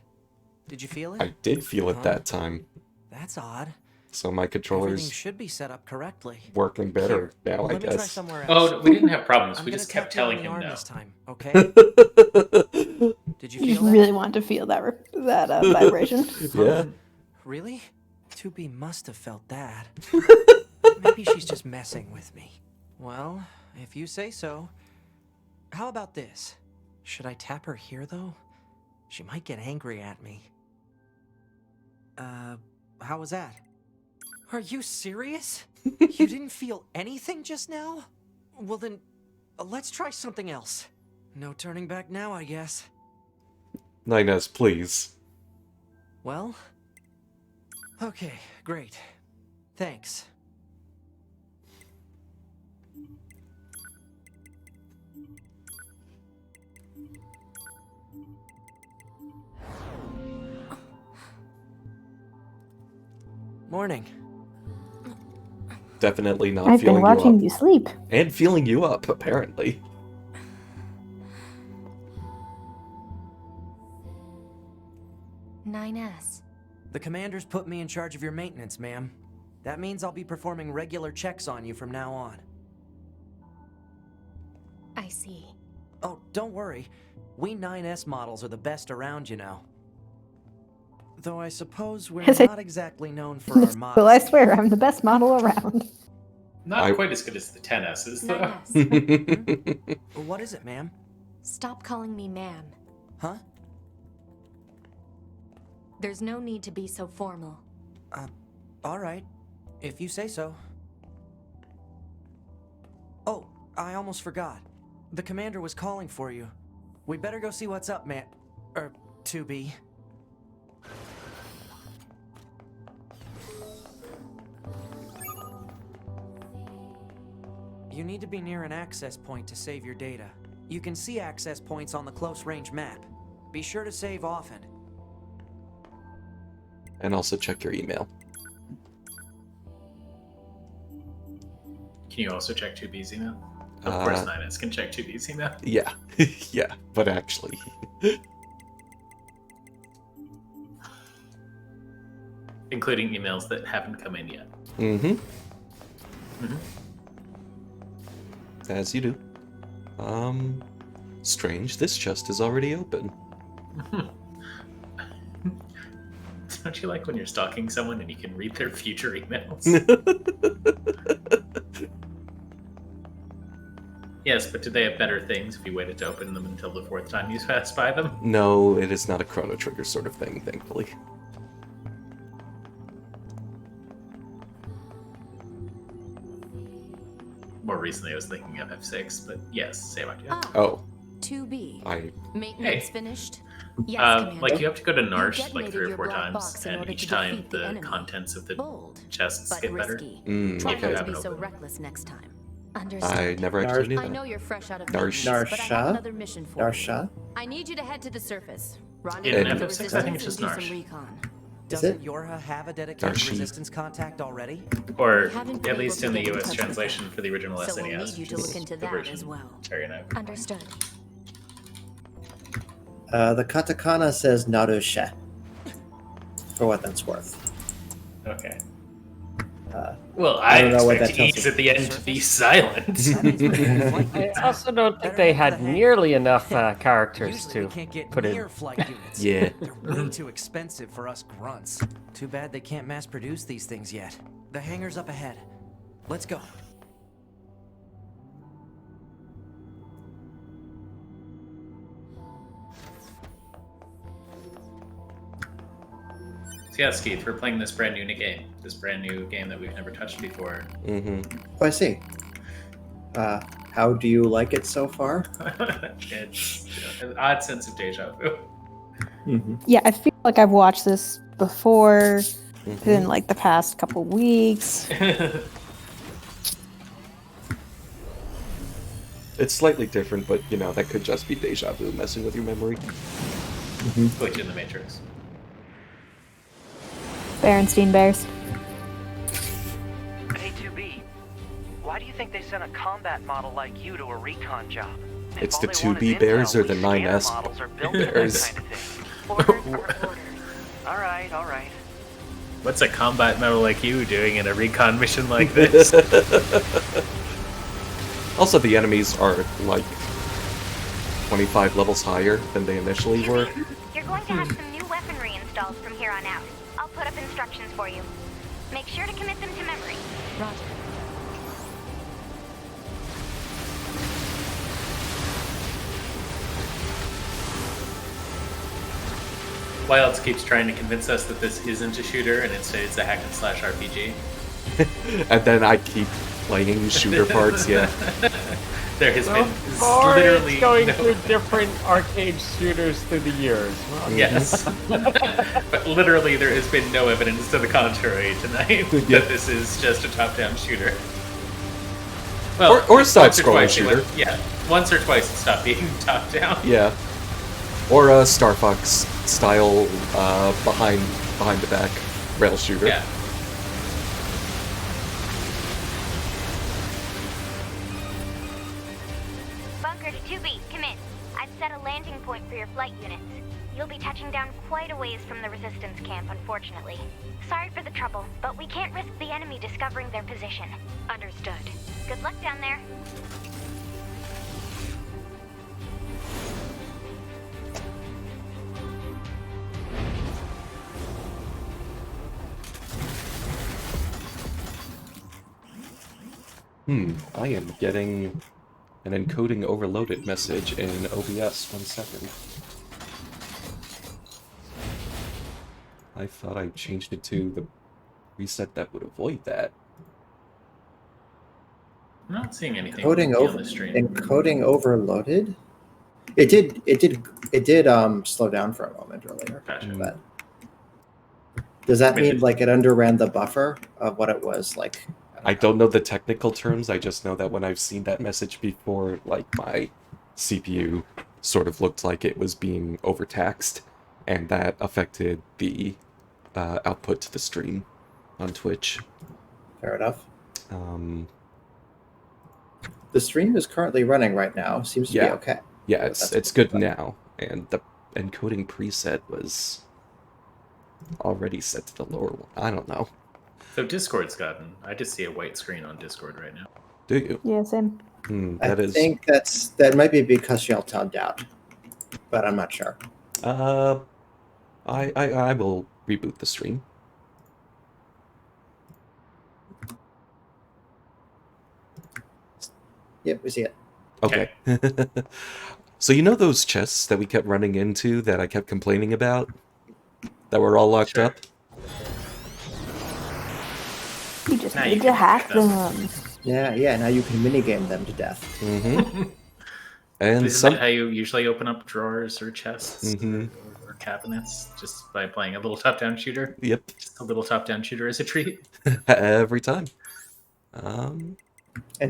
Did you feel it? I did feel it Huh? that time. That's odd. So my Everything controller's should be set up correctly. working better now, I Let me try guess. somewhere Oh, else. no, we didn't have problems. I'm We gonna just kept tap you on telling the him arm no. this time, okay? Did you You feel that? really want to feel that vibration. Yeah. Really? 2B must have felt that. Maybe she's just messing with me. Well, if you say so. How about this? Should I tap her here, though? She might get angry at me. How was that? Are you serious? You didn't feel anything just now? Well then, let's try something else. No turning back now, I guess. 9S, please. Well? Okay, great. Thanks. Morning. Definitely not I've feeling been watching you you sleep. up. And feeling you up, apparently. The commander's put me in charge of your maintenance, ma'am. That means I'll be performing regular checks on you from now on. I see. Oh, don't worry. We 9S models are the best around, you know. Though I suppose we're Yes, I- not exactly known for our models. Well, I swear, I'm the best model around. Not quite as good as the 10S's, though. 9S. What is it, ma'am? Stop calling me ma'am. Huh? There's no need to be so formal. All right. If you say so. Oh, I almost forgot. The commander was calling for you. We better go see what's up, man. 2B. You need to be near an access point to save your data. You can see access points on the close-range map. Be sure to save often. And also check your email. Can you also check 2B's email? Of course, 9S can check 2B's email. Yeah, yeah, but actually. Including emails that haven't come in yet. Mm-hmm. Mm-hmm. As you do. Strange, this chest is already open. Don't you like when you're stalking someone and you can read their future emails? Yes, but did they have better things if you waited to open them until the 4th time you passed by them? No, it is not a Chrono Trigger sort of thing, thankfully. More recently, I was thinking of F6, but yes, same idea. Oh. 2B. Maintenance finished? Yes, like you have to go to You NieR like detonated 3 or your 4 black times, box in and order each to time defeat the the enemy. contents of the chests but get better. risky. okay. Try not to be haven't so opened them. reckless next time. I never actually knew I that. know you're fresh out of Narsh. maintenance, but I have another mission for Narsha? you. I need you to head to the surface. In Rendezvous with the FF6, I think it's resistance just and do some Narsh. recon. Doesn't Yorha have a dedicated Narshi. resistance contact already? Or haven't at been least able in to the get in US touch with translation for the original So SNES. we'll need you to which look is into the that version as well. Terry and I have. Understood. The katakana says Narusha. For what that's worth. Okay. Well, I don't know what expect that tells E's you. at the end to be silent. I also don't think they had nearly enough characters Usually we to can't get put in. near flight units. Yeah. They're way too expensive for us grunts. Too bad they can't mass produce these things yet. The hangar's up ahead. Let's go. So yeah, Skeeth, we're playing this brand new game. This brand new game that we've never touched before. Mm-hmm. Oh, I see. How do you like it so far? It's an odd sense of deja vu. Yeah, I feel like I've watched this before in like the past couple weeks. It's slightly different, but you know, that could just be deja vu messing with your memory. Glitch in the Matrix. Berenstein Bears. Hey, 2B. Why do you think they sent a combat model like you to a recon job? If It's all the they want 2B is bears intel, or the we scan 9S models are built for that bears? kind of thing. Orders are orders. All right. What's a combat medal like you doing in a recon mission like this? Also, the enemies are like 25 levels higher than they initially were. You're going to have some new weaponry installed from here on out. I'll put up instructions for you. Make sure to commit them to memory. Roger. Wilds keeps trying to convince us that this isn't a shooter and instead it's a hack and slash RPG. And then I keep playing shooter parts, yeah. There has been Or literally it's going no... through different arcade shooters through the years. Well, Yes. But literally there has been no evidence to the contrary tonight that this is just a top-down shooter. Well, or side-scrolling once or twice shooter. Yeah, once or twice it stopped being top-down. Yeah. Or a Star Fox style behind the back rail shooter. Yeah. Bunker to 2B, come in. I've set a landing point for your flight units. You'll be touching down quite a ways from the resistance camp, unfortunately. Sorry for the trouble, but we can't risk the enemy discovering their position. Understood. Good luck down there. I am getting an encoding overloaded message in OBS. 1 second. I thought I changed it to the reset that would avoid that. I'm not seeing anything Encoding on the stream. encoding overloaded. It did slow down for a moment earlier. Gotcha. But does that Maybe mean like it underran the buffer of what it was like? I don't know the technical terms, I just know that when I've seen that message before, like, my CPU sort of looked like it was being overtaxed, and that affected the output to the stream on Twitch. Fair enough. The stream is currently running right now. Seems to be Yeah. okay. Yeah, But that's it's good now. And the encoding preset was already set to the lower one. I don't know. So Discord's gotten. I just see a white screen on Discord right now. Do you? Yeah, same. That I is. think that might be because y'all timed out, but I'm not sure. I will reboot the stream. Yep, we see it. Okay. So you know those chests that we kept running into that I kept complaining about? That were all locked up? You just Now need you to can hack hack them. them. Yeah, now you can minigame them to death. Mm-hmm. And Isn't that how you usually open up drawers or chests Mhm. or cabinets? Just by playing a little top-down shooter? Yep. Just a little top-down shooter as a treat? Every time. And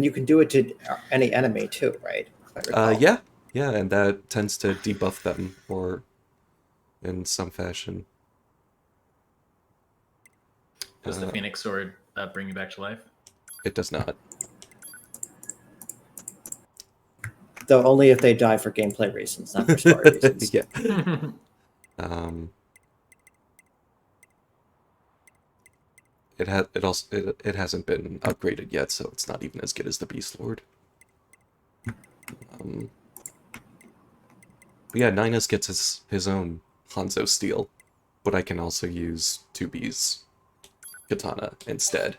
you can do it to any enemy too, right? If I recall. Yeah, and that tends to debuff them or in some fashion. Does the Phoenix Sword bring you back to life? It does not. Though only if they die for gameplay reasons, not for story reasons. Yeah. It hasn't been upgraded yet, so it's not even as good as the Beast Lord. But yeah, Ninus gets his own Hanzo steel, but I can also use 2B's katana instead,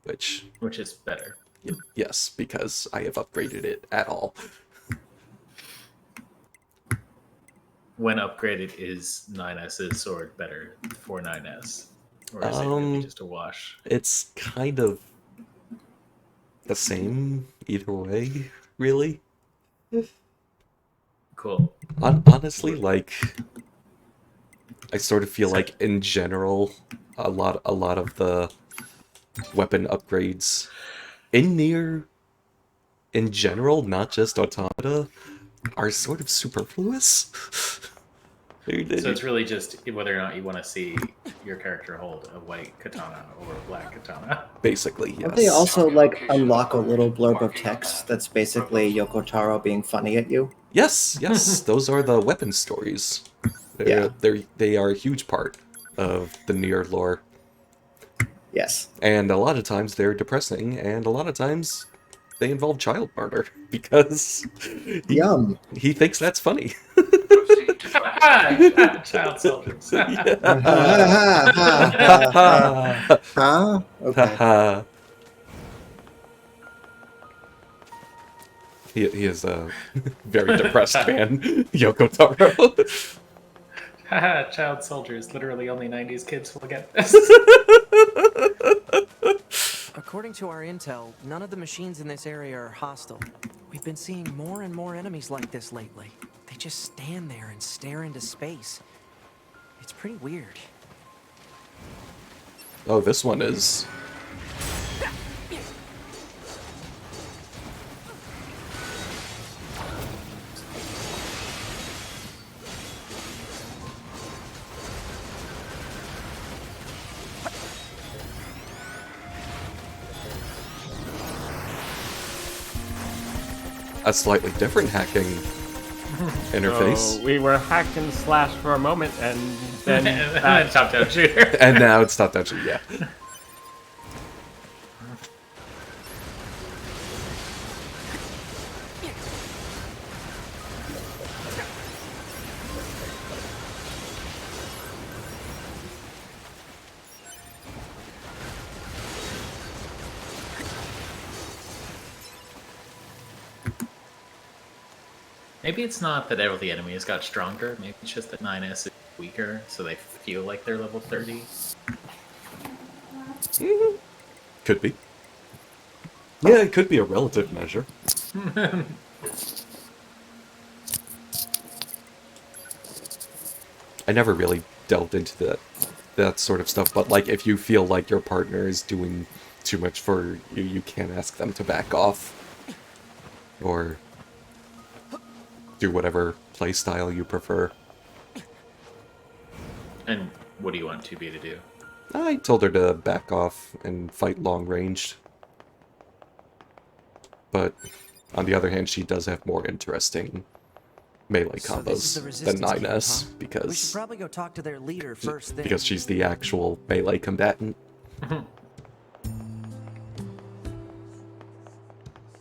which is better. Yes, because I have upgraded it at all. When upgraded, is 9S's sword better for 9S? Or is it really just a wash? It's kind of the same either way, really. Cool. Honestly, like, I sort of feel like in general, a lot of the weapon upgrades in NieR, in general, not just Automata, are sort of superfluous. So it's really just whether or not you want to see your character hold a white katana or a black katana. Basically, yes. Don't they also like unlock a little blurb of text that's basically Yoko Taro being funny at you? Yes, those are the weapon stories. They are a huge part of the NieR lore. Yes. And a lot of times they're depressing, and a lot of times they involve child murder because he thinks that's funny. Child soldiers. Okay. He is a very depressed man, Yoko Taro. Haha, child soldiers. Literally only 90s kids will get this. According to our intel, none of the machines in this area are hostile. We've been seeing more and more enemies like this lately. They just stand there and stare into space. It's pretty weird. Oh, this one is. A slightly different hacking interface. So we were hacked and slashed for a moment, and then top-down shooter. And now it's top-down shooter, yeah. Maybe it's not that all the enemies got stronger. Maybe it's just that 9S is weaker, so they feel like they're level 30. Could be. Yeah, it could be a relative measure. I never really delved into that sort of stuff, but like if you feel like your partner is doing too much for you, you can ask them to back off. Or do whatever playstyle you prefer. And what do you want 2B to do? I told her to back off and fight long ranged. but on the other hand, she does have more interesting melee So this is the combos than resistance 9S, camp, huh? We should because probably go talk to their leader first thing. because she's the actual melee combatant.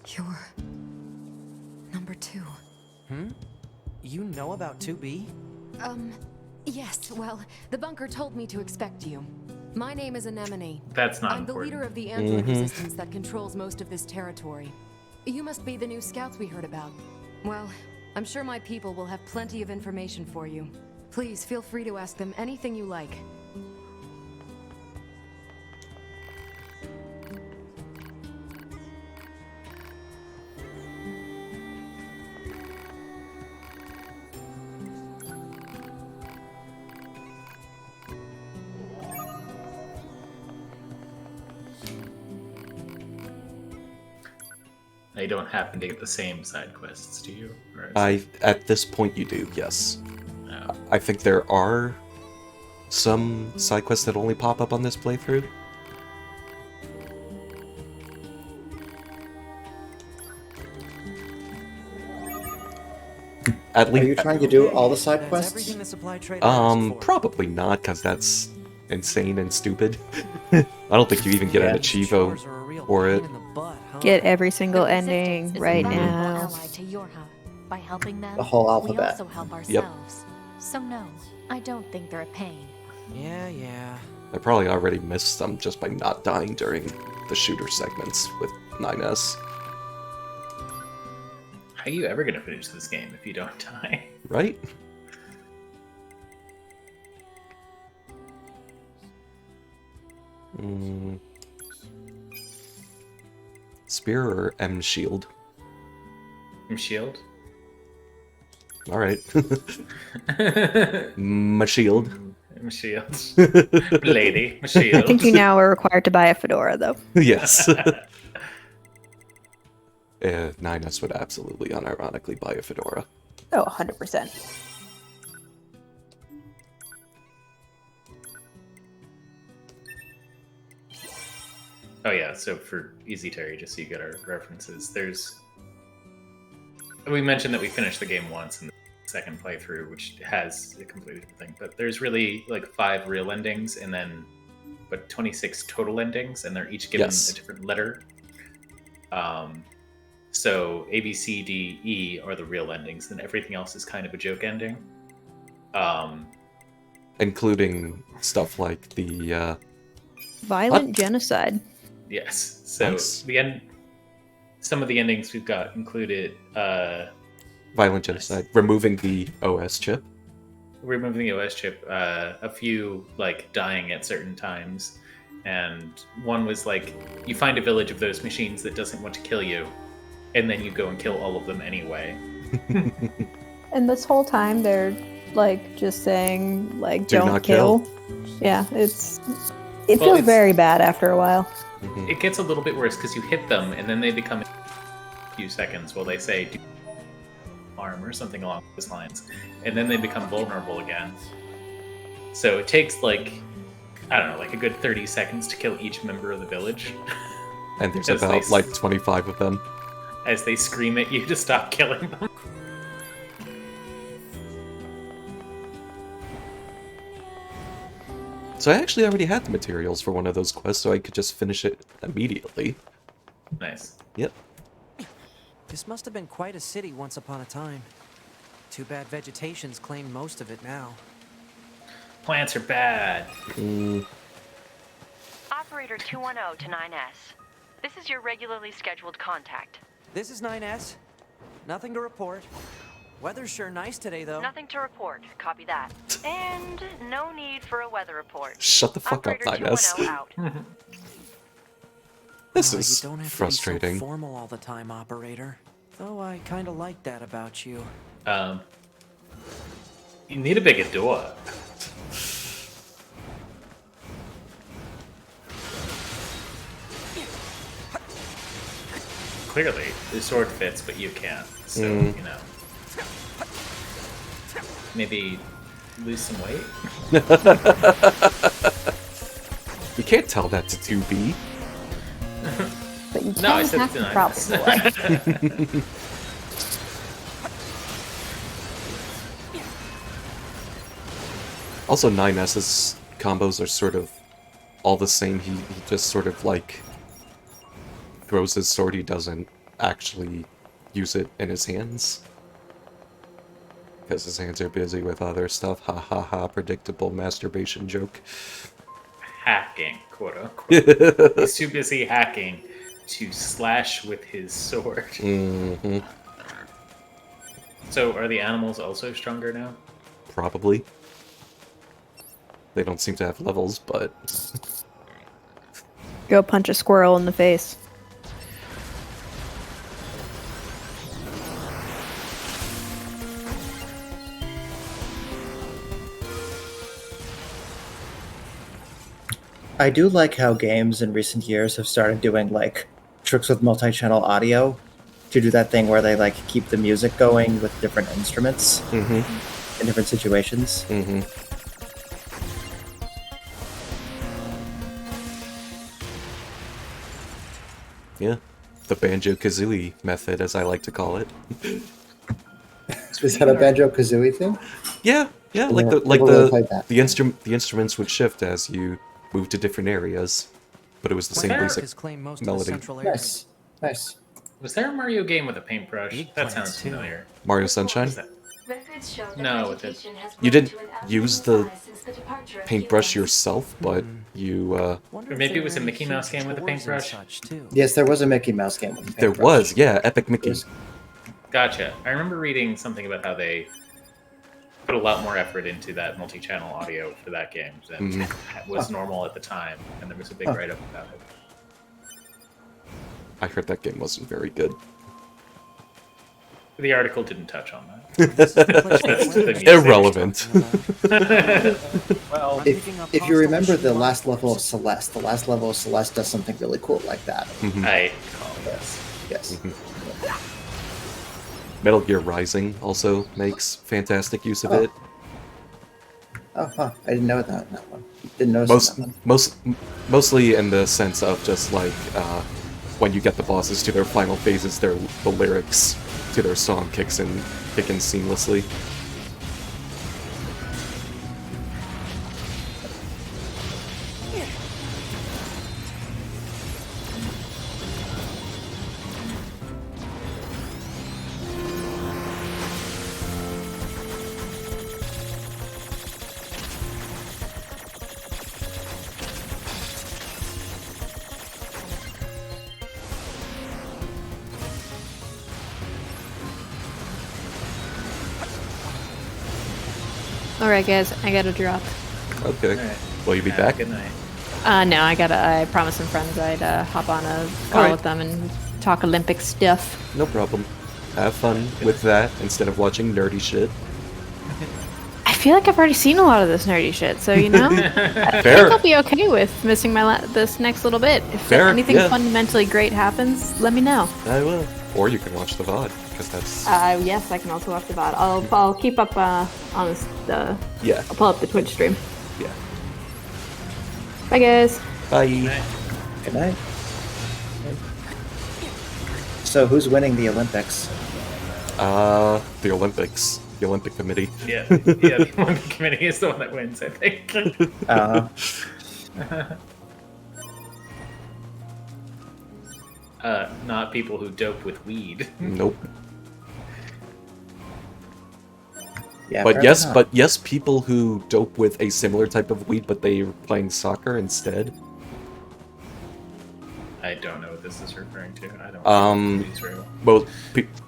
You're number 2. You know about 2B? Yes, well, the bunker told me to expect you. My name is Anemone. That's not I'm important. the leader of the android resistance that controls most of this territory. You must be the new scouts we heard about. Well, I'm sure my people will have plenty of information for you. Please feel free to ask them anything you like. You don't happen to get the same side quests, do you? Or At this point, you do, yes. Oh. I think there are some side quests that only pop up on this playthrough. At Are least, you trying to do all the side That's quests? everything the supply trader asked for. probably not, because that's insane and stupid. I don't think you even get an Chores achievo are a real for pain it. in the butt, huh? Get every single The ending Resistance is right a valuable now. ally to your hub. By helping them, The whole we alphabet. also help Yep. ourselves. So no, I don't think they're a pain. Yeah. I probably already missed some just by not dying during the shooter segments with 9S. How are you ever gonna finish this game if you don't die? Right? Spear or M shield? Shield? Alright. My shield. Shield. Lady. Shield. I think you now are required to buy a fedora, though. Yes. 9S would absolutely unironically buy a fedora. Oh, 100%. Oh yeah, so for Easy Terry, just so you get our references, we mentioned that we finished the game once in the second playthrough, which has a completely different thing, but there's really like 5 real endings and then 26 total endings, and they're each given Yes. a different letter. So A, B, C, D, E are the real endings, and everything else is kind of a joke ending. Including stuff like the, Violent What? genocide. Yes. So Nice. some of the endings we've got included violent genocide, removing the OS chip. removing the OS chip, a few like dying at certain times, and one was like you find a village of those machines that doesn't want to kill you, and then you go and kill all of them anyway. And this whole time they're like just saying like Do don't not kill. kill. Yeah, it Well, feels it's- very bad after a while. It gets a little bit worse because you hit them and then they become a few seconds while they say do harm or something along those lines, and then they become vulnerable again. So it takes like I don't know, like a good 30 seconds to kill each member of the village. And there's As about they- like 25 of them. As they scream at you to stop killing them. So I actually already had the materials for one of those quests, so I could just finish it immediately. Nice. Yep. This must have been quite a city once upon a time. Too bad vegetation's claimed most of it now. Plants are bad. Operator 210 to 9S. This is your regularly scheduled contact. This is 9S. Nothing to report. Weather's sure nice today, though. Nothing to report. Copy that. And no need for a weather report. Shut the fuck up, Operator 9S. 210 out. This You is don't have frustrating. To be so formal all the time, operator. Though I kind of like that about you. You need a bigger door. Clearly, the sword fits, but you can't. So, you know. Maybe lose some weight? You can't tell that to 2B. But No, I Ten said has the deny problem. this. Also, 9S's combos are sort of all the same. He just sort of like throws his sword. He doesn't actually use it in his hands. Because his hands are busy with other stuff. Ha ha ha, predictable masturbation joke. Hacking, quote unquote. He's too busy hacking to slash with his sword. Mm-hmm. So are the animals also stronger now? Probably. They don't seem to have levels, but... Go punch a squirrel in the face. I do like how games in recent years have started doing like tricks with multi-channel audio to do that thing where they like keep the music going with different instruments in different situations. Yeah. The Banjo-Kazooie method, as I like to call it. Is that a Banjo-Kazooie thing? Yeah, yeah, like Never really played that. the instruments would shift as you move to different areas, but it was the same basic melody. Nice, nice. Was there a Mario game with a paintbrush? That sounds familiar. Mario Sunshine? Records show that No, education has You grown didn't to an use abnormal the size since the departure of paintbrush humans. yourself, but you Or maybe it was a Mickey Mouse game with a paintbrush. Yes, there was a Mickey Mouse game with a there paintbrush. was, yeah, Epic Mickey. Gotcha. I remember reading something about how they put a lot more effort into that multi-channel audio for that game than was normal at the time, and there was a big write-up about it. I heard that game wasn't very good. The article didn't touch on that. That's the music. Irrelevant. Well, if you remember the last level of Celeste does something really cool like that. I call this. Yes. Metal Gear Rising also makes fantastic use of it. Oh, huh. I didn't know that one. Didn't notice that one. Mostly in the sense of just like when you get the bosses to their final phases, the lyrics to their song kick in seamlessly. Alright, guys, I gotta drop. Okay. Alright. Will you be back? Good night. No, I promised some friends I'd hop on a call Alright. with them and talk Olympic stuff. No problem. Have fun with that instead of watching nerdy shit. I feel like I've already seen a lot of this nerdy shit, so you know, I think I'll be okay with missing this next little bit. If Fair, anything yeah. fundamentally great happens, let me know. I will. Or you can watch the VOD, because that's... Yes, I can also watch the VOD. I'll keep up on this. Yeah. I'll pull up the Twitch stream. Yeah. Bye, guys. Bye. Good night. So, who's winning the Olympics? The Olympics. The Olympic Committee. Yeah, the Olympic Committee is the one that wins, I think. Not people who dope with weed. Nope. Yeah, But apparently not. yes, people who dope with a similar type of weed, but they're playing soccer instead. I don't know what this is referring to. I don't know. Well,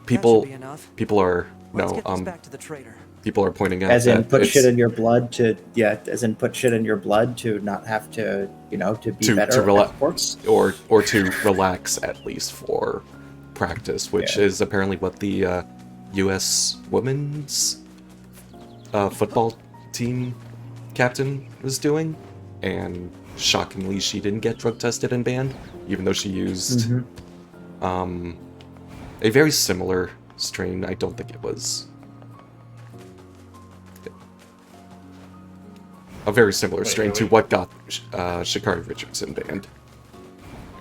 people be enough. are Let's no get this back to the trader. people are pointing out As in, that put it's- shit in your blood to put shit in your blood to not have to, to be better to at relax sports. or to relax at least for practice, which is apparently what the U.S. women's football team captain was doing, and shockingly, she didn't get drug tested and banned, even though she used a very similar strain. I don't think it was a very similar strain to what got Sha'Carri Richardson banned.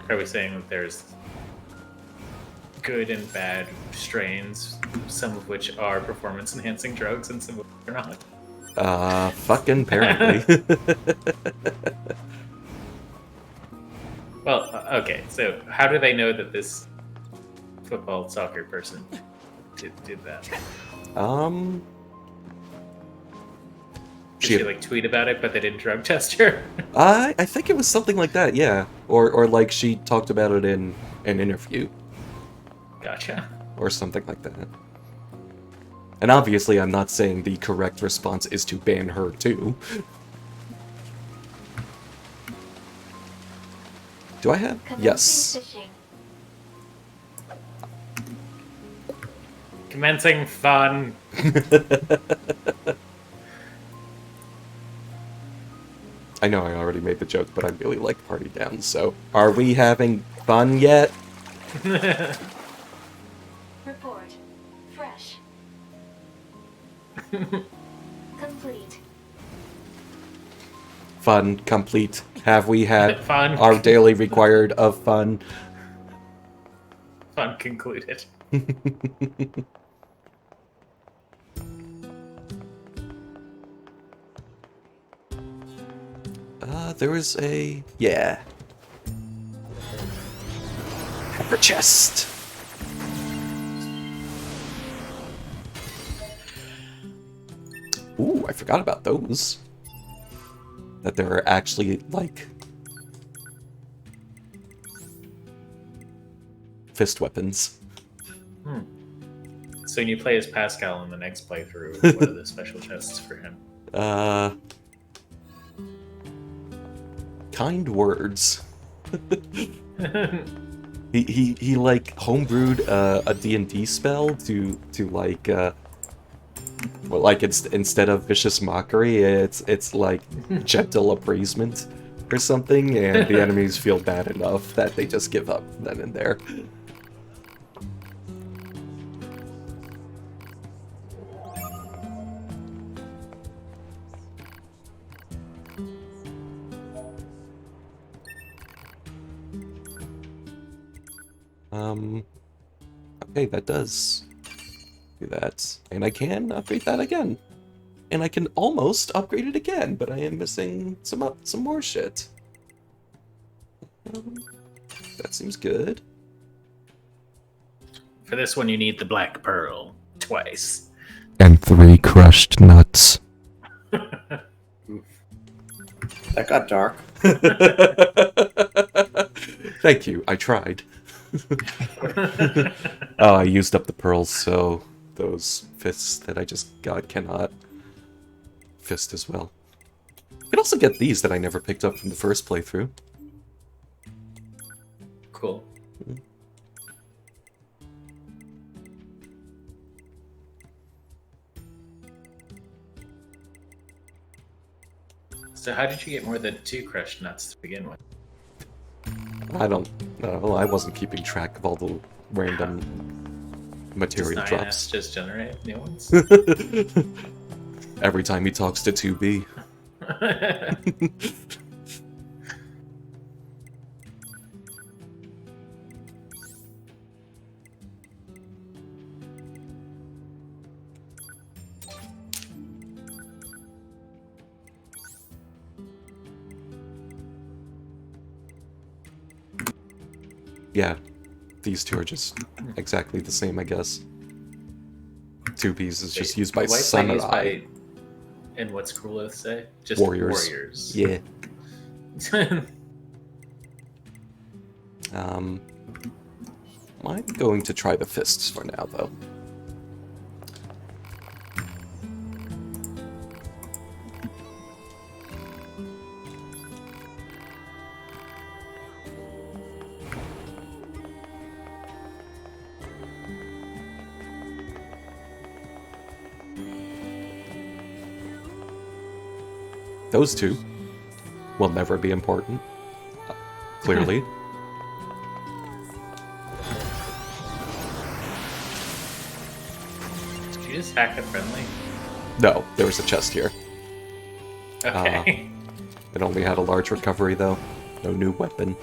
Are we saying that there's good and bad strains, some of which are performance-enhancing drugs and some of which are not. Fucking apparently. Well, okay, so how do they know that this football soccer person did that? Did she like tweet about it, but they didn't drug test her? I think it was something like that, yeah. Or like she talked about it in an interview. Gotcha. Or something like that. And obviously I'm not saying the correct response is to ban her too. Do I have? Yes. Commencing fun. I know I already made the joke, but I really like Party Down, so... Are we having fun yet? Report. Fresh. Complete. Fun complete. Have we had Fun. our daily required of fun? Fun concluded. There was a... Yeah. Pepper chest! Ooh, I forgot about those. That there are actually, like... fist weapons. So when you play as Pascal in the next playthrough, what are the special chests for him? Kind words. he like homebrewed a D&D spell to like well, like it's instead of vicious mockery, it's like gentle appraisement or something, and the enemies feel bad enough that they just give up then and there. Okay, that does do that. And I can upgrade that again. And I can almost upgrade it again, but I am missing some more shit. That seems good. For this one, you need the Black Pearl twice. And 3 crushed nuts. That got dark. Thank you, I tried. Oh, I used up the pearls, so those fists that I just got cannot fist as well. You can also get these that I never picked up from the first playthrough. Cool. So how did you get more than 2 crushed nuts to begin with? I don't know. Well, I wasn't keeping track of all the random material Does drops. just generate new ones? Every time he talks to 2B. Yeah, these two are just exactly the same, I guess. 2B's is just used by samurai. And what's Krulith say? Just warriors. Yeah. I'm going to try the fists for now, though. Those two will never be important, clearly. Did you just hack a friendly? No, there was a chest here. Okay. It only had a large recovery, though. No new weapon.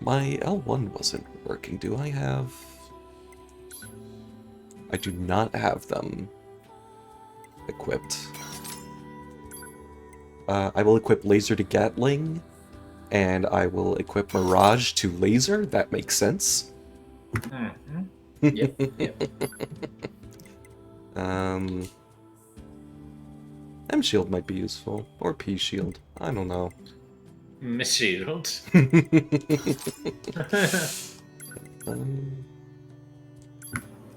My L1 wasn't working. Do I have... I do not have them equipped. I will equip Laser to Gatling, and I will equip Mirage to Laser. That makes sense. Mm-hmm. Yep, yep. M-Shield might be useful. Or P-Shield. I don't know. Shield.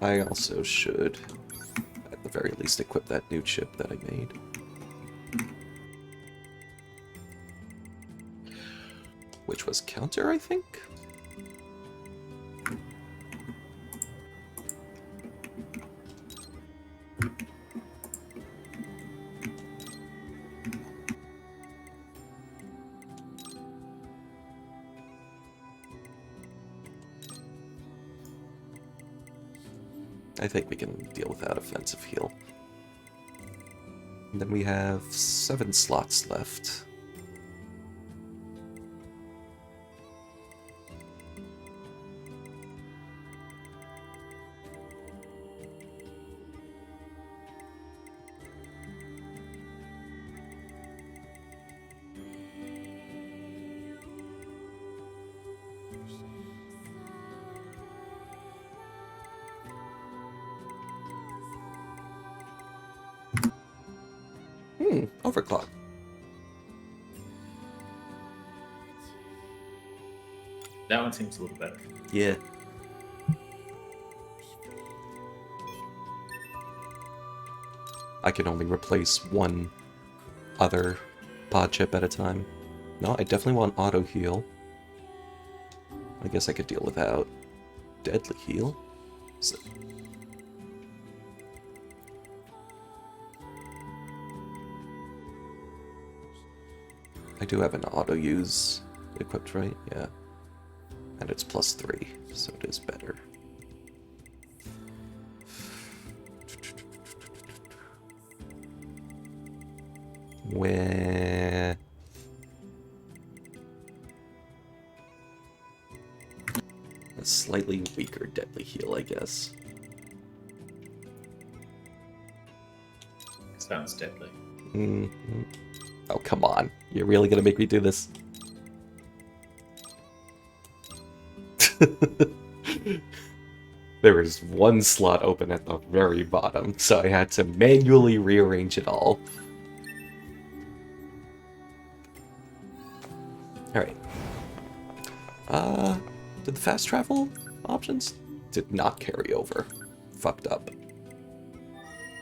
I also should, at the very least, equip that new chip that I made. Which was counter, I think? I think we can deal with that offensive heal. And then we have 7 slots left. Overclock. That one seems a little better. Yeah. I can only replace one other pod chip at a time. No, I definitely want auto heal. I guess I could deal without deadly heal. So I do have an auto use equipped, right? Yeah. And it's +3, so it is better. Where... a slightly weaker deadly heal, I guess. Sounds deadly. Mm-hmm. Oh, come on. You're really gonna make me do this? There was one slot open at the very bottom, so I had to manually rearrange it all. Alright. Did the fast travel options? Did not carry over. Fucked up.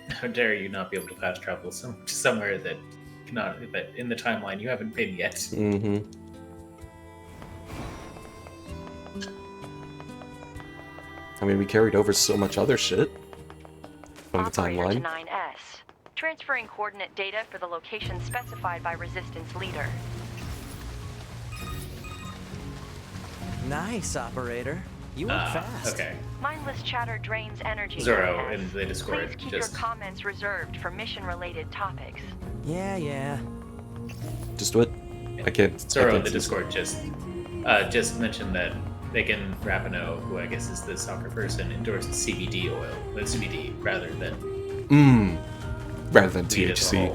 How dare you not be able to fast travel somewhere that cannot, that in the timeline you haven't been yet. Mm-hmm. I mean, we carried over so much other shit from the timeline. To 9S. Transferring coordinate data for the location specified by Resistance leader. Nice, operator. You were fast. Okay. Mindless chatter drains energy. Zoro in the Discord. Please keep your comments reserved for mission-related topics. Yeah. Just do it. I can't. Zoro in the Discord just mentioned that Megan Rapinoe, who I guess is the soccer person, endorsed CBD oil, CBD, rather than THC.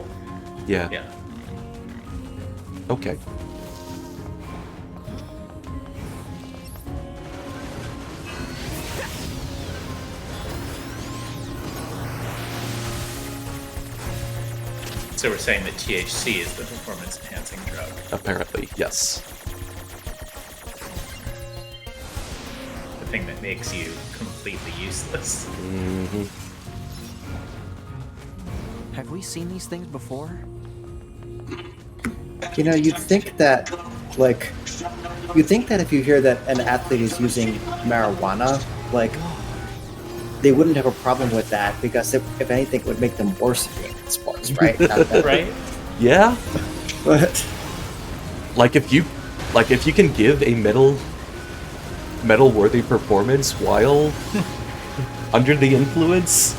Yeah. Yeah. Okay. So we're saying that THC is the performance-enhancing drug. Apparently, yes. The thing that makes you completely useless. Mm-hmm. Have we seen these things before? You know, you'd think that, like, if you hear that an athlete is using marijuana, like, they wouldn't have a problem with that because if anything, it would make them worse at being in sports, right? Right? Yeah. But like if you can give a medal-worthy performance while under the influence.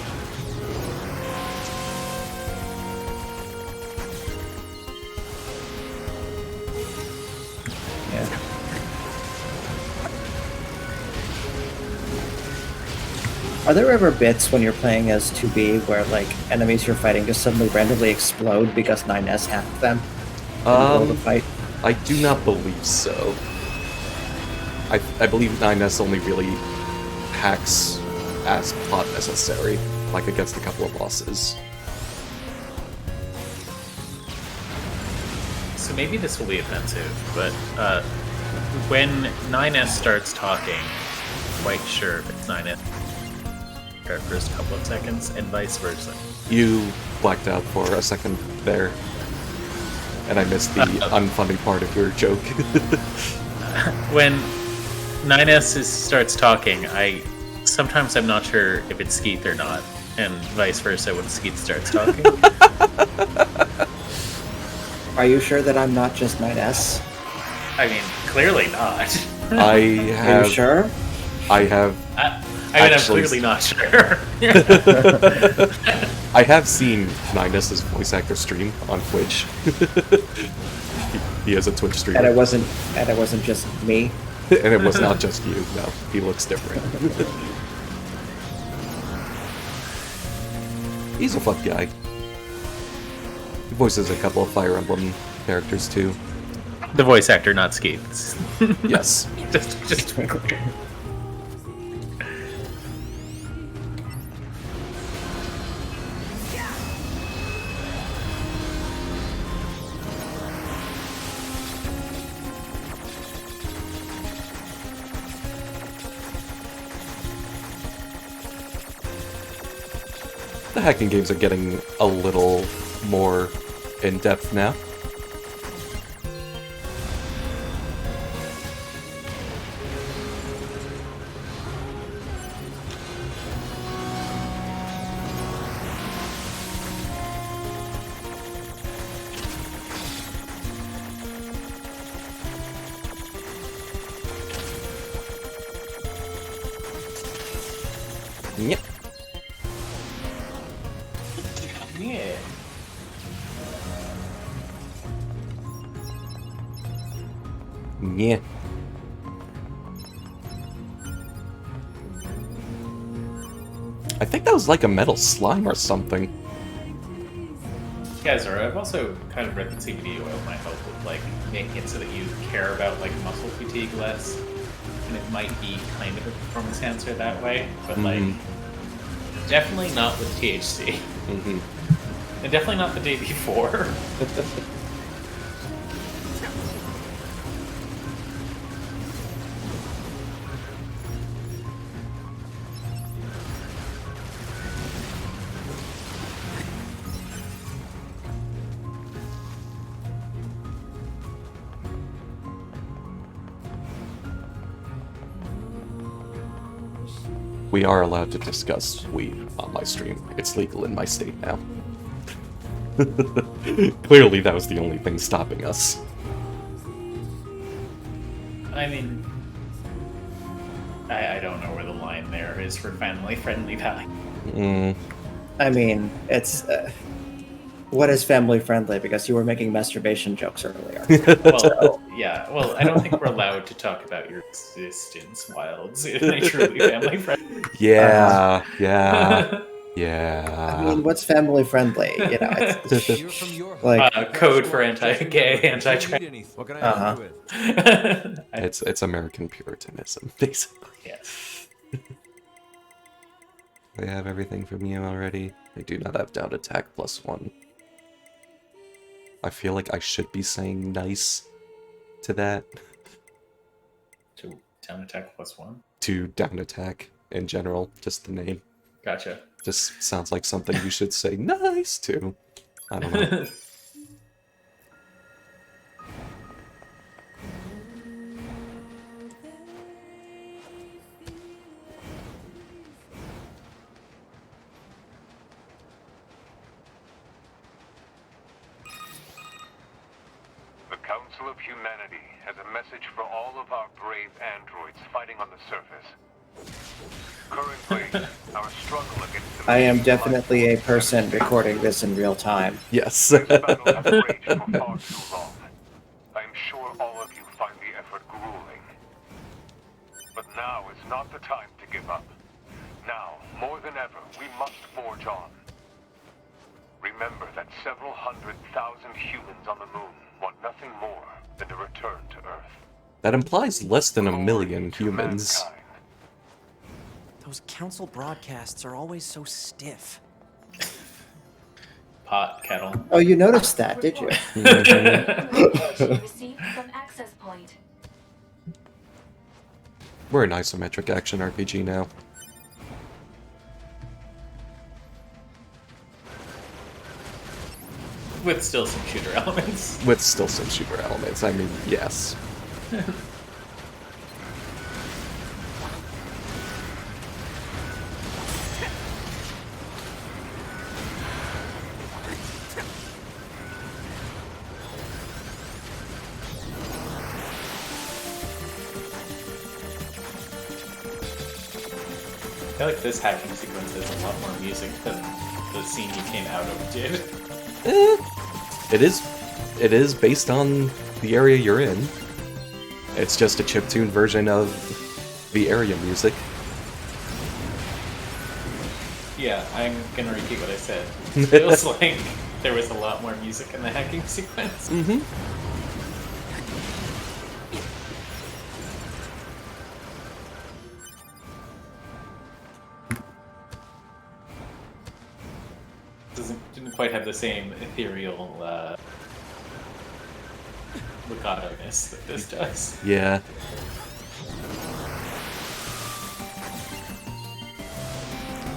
Are there ever bits when you're playing as 2B where like enemies you're fighting just suddenly randomly explode because 9S hacked them in the middle of the fight? I do not believe so. I believe 9S only really hacks as plot necessary, like against a couple of bosses. So maybe this will be offensive, but when 9S starts talking, I'm quite sure if it's 9S for the first couple of seconds, and vice versa. You blacked out for a second there, and I missed the unfunny part of your joke. When 9S starts talking, sometimes I'm not sure if it's Skeeth or not, and vice versa when Skeeth starts talking. Are you sure that I'm not just 9S? I mean, clearly not. Are you sure? I have. I'm clearly not sure. I have seen 9S's voice actor stream on Twitch. He has a Twitch stream. And it wasn't just me. And it was not just you. No, he looks different. He's a fun guy. He voices a couple of Fire Emblem characters too. The voice actor, not Skeeth. Yes. just to be clear. The hacking games are getting a little more in-depth now. Yep. Yeah. Yeah. I think that was like a metal slime or something. Yeah, Zora, I've also kind of read that CBD oil might help with like making it so that you care about like muscle fatigue less, and it might be kind of a performance enhancer that way, but like definitely not with THC, and definitely not the day before. We are allowed to discuss weed on my stream. It's legal in my state now. Clearly that was the only thing stopping us. I mean, I don't know where the line there is for family-friendly value. I mean, it's... what is family-friendly? Because you were making masturbation jokes earlier. Well, yeah. Well, I don't think we're allowed to talk about your existence while it's truly family-friendly. Yeah, yeah. I mean, what's family-friendly? You know, it's like... code for anti-gay, anti-trans. What can I help you with? It's American Puritanism, basically. Yes. They have everything from you already. They do not have down attack +1. I feel like I should be saying nice to that. To down attack +1? To down attack in general, just the name. Gotcha. Just sounds like something you should say nice to. I don't know. The Council of Humanity has a message for all of our brave androids fighting on the surface. Currently, our struggle against the I am definitely a person recording this in real time. Yes. this battle has raged for far too long. I am sure all of you find the effort grueling. But now is not the time to give up. Now, more than ever, we must forge on. Remember that several 100,000 humans on the moon want nothing more than to return to Earth. That implies less than 1,000,000 humans. Those council broadcasts are always so stiff. Pot, kettle. Oh, you noticed that, did you? Received from access point. We're an isometric action RPG now. With still some shooter elements. With still some shooter elements, I mean, yes. I feel like this hacking sequence has a lot more music than the scene you came out of did. It is based on the area you're in. It's just a chiptune version of the area music. Yeah, I'm gonna repeat what I said. It feels like there was a lot more music in the hacking sequence. Mm-hmm. Didn't quite have the same ethereal legato-ness that this does. Yeah.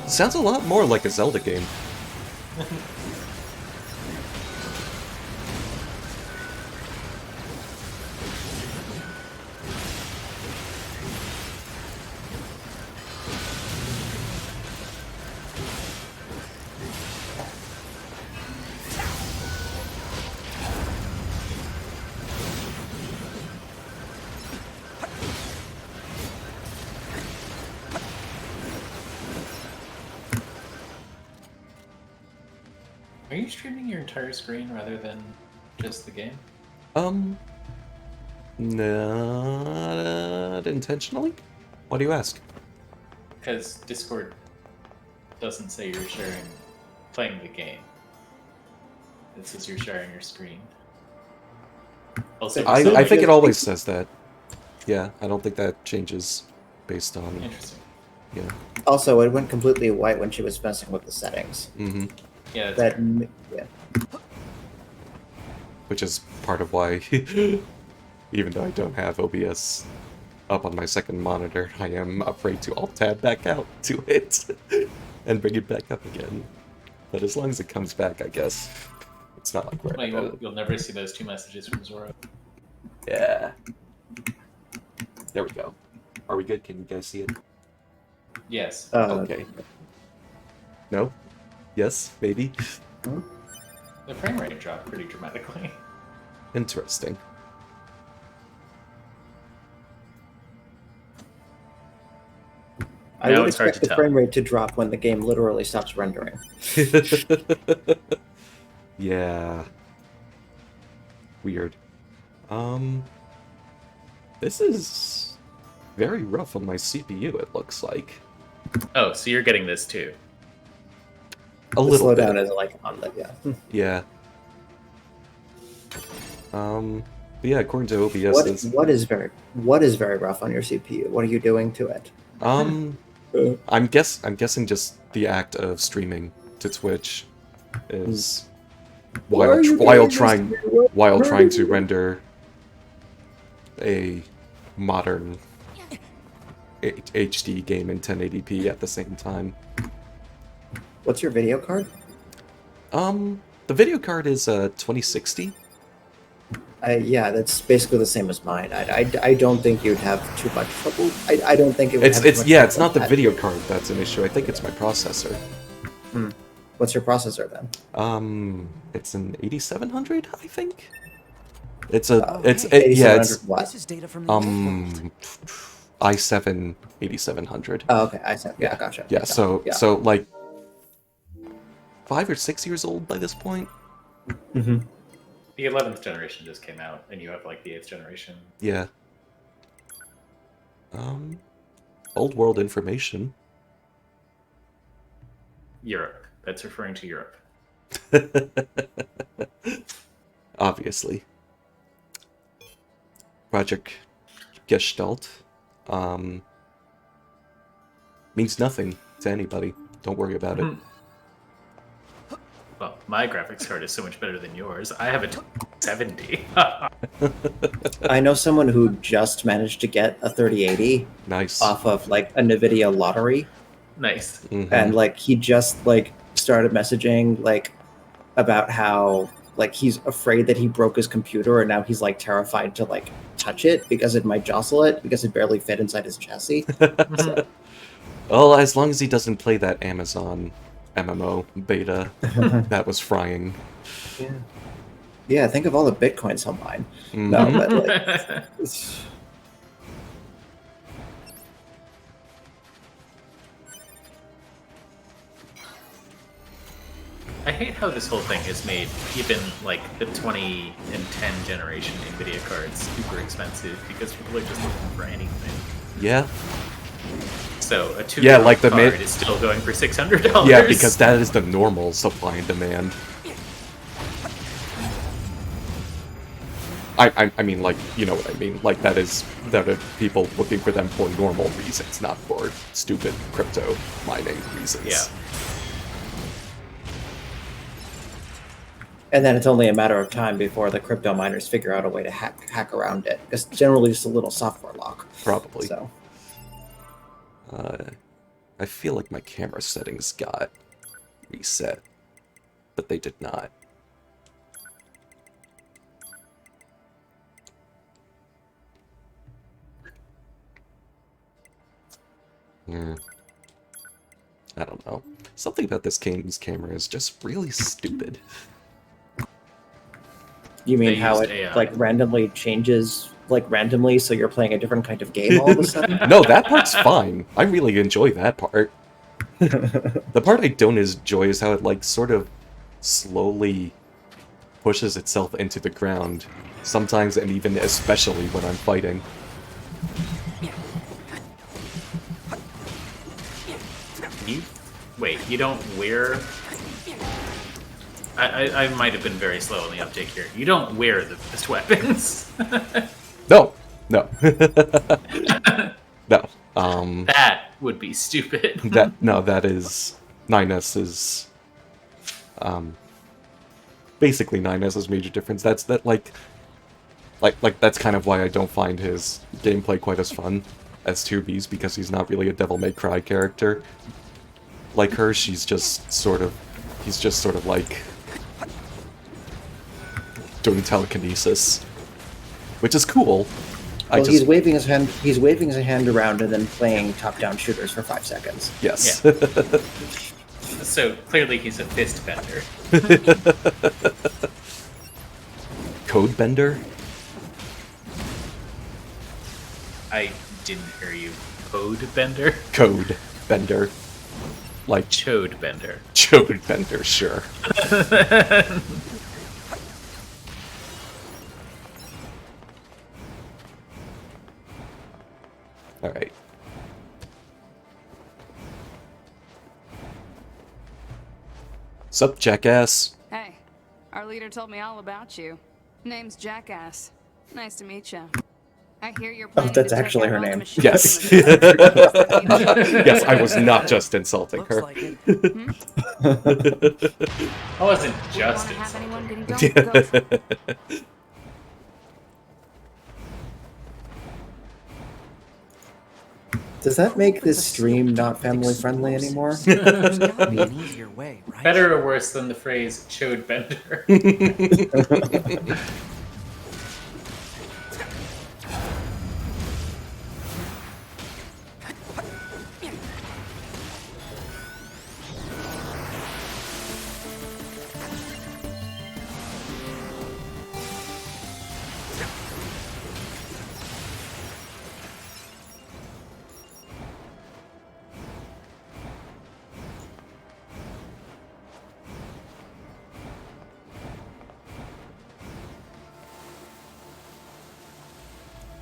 Sounds a lot more like a Zelda game. Are you streaming your entire screen rather than just the game? Not intentionally? Why do you ask? Because Discord doesn't say you're playing the game. It says you're sharing your screen. Also, I think it always says that. Yeah, I don't think that changes based on... Interesting. Yeah. Also, it went completely white when she was messing with the settings. Mm-hmm. Yeah, yeah. Which is part of why, even though I don't have OBS up on my second monitor, I am afraid to alt-tab back out to it and bring it back up again. But as long as it comes back, I guess it's not like well, you'll never see those two messages from Zora. Yeah. There we go. Are we good? Can you guys see it? Yes. Okay. No? Yes? Maybe? The frame rate dropped pretty dramatically. Interesting. I would expect the frame rate to drop when the game literally stops rendering. Yeah. Weird. This is very rough on my CPU, it looks like. Oh, so you're getting this too? A little bit. Slowdown is like on the Yeah. But yeah, according to OBS, what is very rough on your CPU? What are you doing to it? I'm guessing just the act of streaming to Twitch is while trying to render a modern HD game in 1080p at the same time. What's your video card? The video card is 2060. Yeah, that's basically the same as mine. I don't think you'd have too much trouble. I don't think it would. It's not the video card that's an issue. I think it's my processor. What's your processor then? It's an 8700, I think. It's This is data from the i7 8700. Oh, okay, i7. Yeah, gotcha. Yeah, so like 5 or 6 years old by this point. Mm-hmm. The 11th generation just came out, and you have like the 8th generation. Yeah. Old world information. Europe. That's referring to Europe. Obviously. Project Gestalt means nothing to anybody. Don't worry about it. Well, my graphics card is so much better than yours. I have a 70. I know someone who just managed to get a 3080 nice off of like a NVIDIA lottery. Nice. And like he just like started messaging like about how like he's afraid that he broke his computer and now he's like terrified to like touch it because it might jostle it because it barely fit inside his chassis. So. Well, as long as he doesn't play that Amazon MMO beta that was frying. Yeah, think of all the bitcoins he'll mine. No, but like I hate how this whole thing has made even like the 20 and 10 generation NVIDIA cards super expensive because people are just looking for anything. Yeah. So a 2 like the card is still going for $600. Yeah, because that is the normal supply and demand. I mean, like, you know what I mean. Like, that are people looking for them for normal reasons, not for stupid crypto mining reasons. Yeah. and then it's only a matter of time before the crypto miners figure out a way to hack around it. It's generally just a little software lock. Probably. So. I feel like my camera settings got reset, but they did not. I don't know. Something about this game's camera is just really stupid. You mean how it like randomly changes, like randomly, so you're playing a different kind of game all of a sudden? No, that part's fine. I really enjoy that part. The part I don't enjoy is how it like sort of slowly pushes itself into the ground. Sometimes, and even especially when I'm fighting. Wait, you don't wear... I might have been very slow on the uptake here. You don't wear the best weapons. No. No. That would be stupid. That is... 9S's... basically 9S's major difference. That's kind of why I don't find his gameplay quite as fun as 2B's, because he's not really a Devil May Cry character. Like her, he's just sort of like doing telekinesis, which is cool. Well, he's waving his hand around and then playing top-down shooters for 5 seconds. Yes. Yeah. So clearly he's a fist bender. Code bender? I didn't hear you. Code bender? Code bender. Like Chode bender. Chode bender, sure. Alright. Sup, jackass? Hey, our leader told me all about you. Name's Jackass. Nice to meet you. I hear you're planning that's to take actually out her all the name. machines Yes. in the Yes, I was not just insulting her. I wasn't just insulting. Does that make this stream not family friendly anymore? There's gotta be an easier way, right? Better or worse than the phrase chode bender?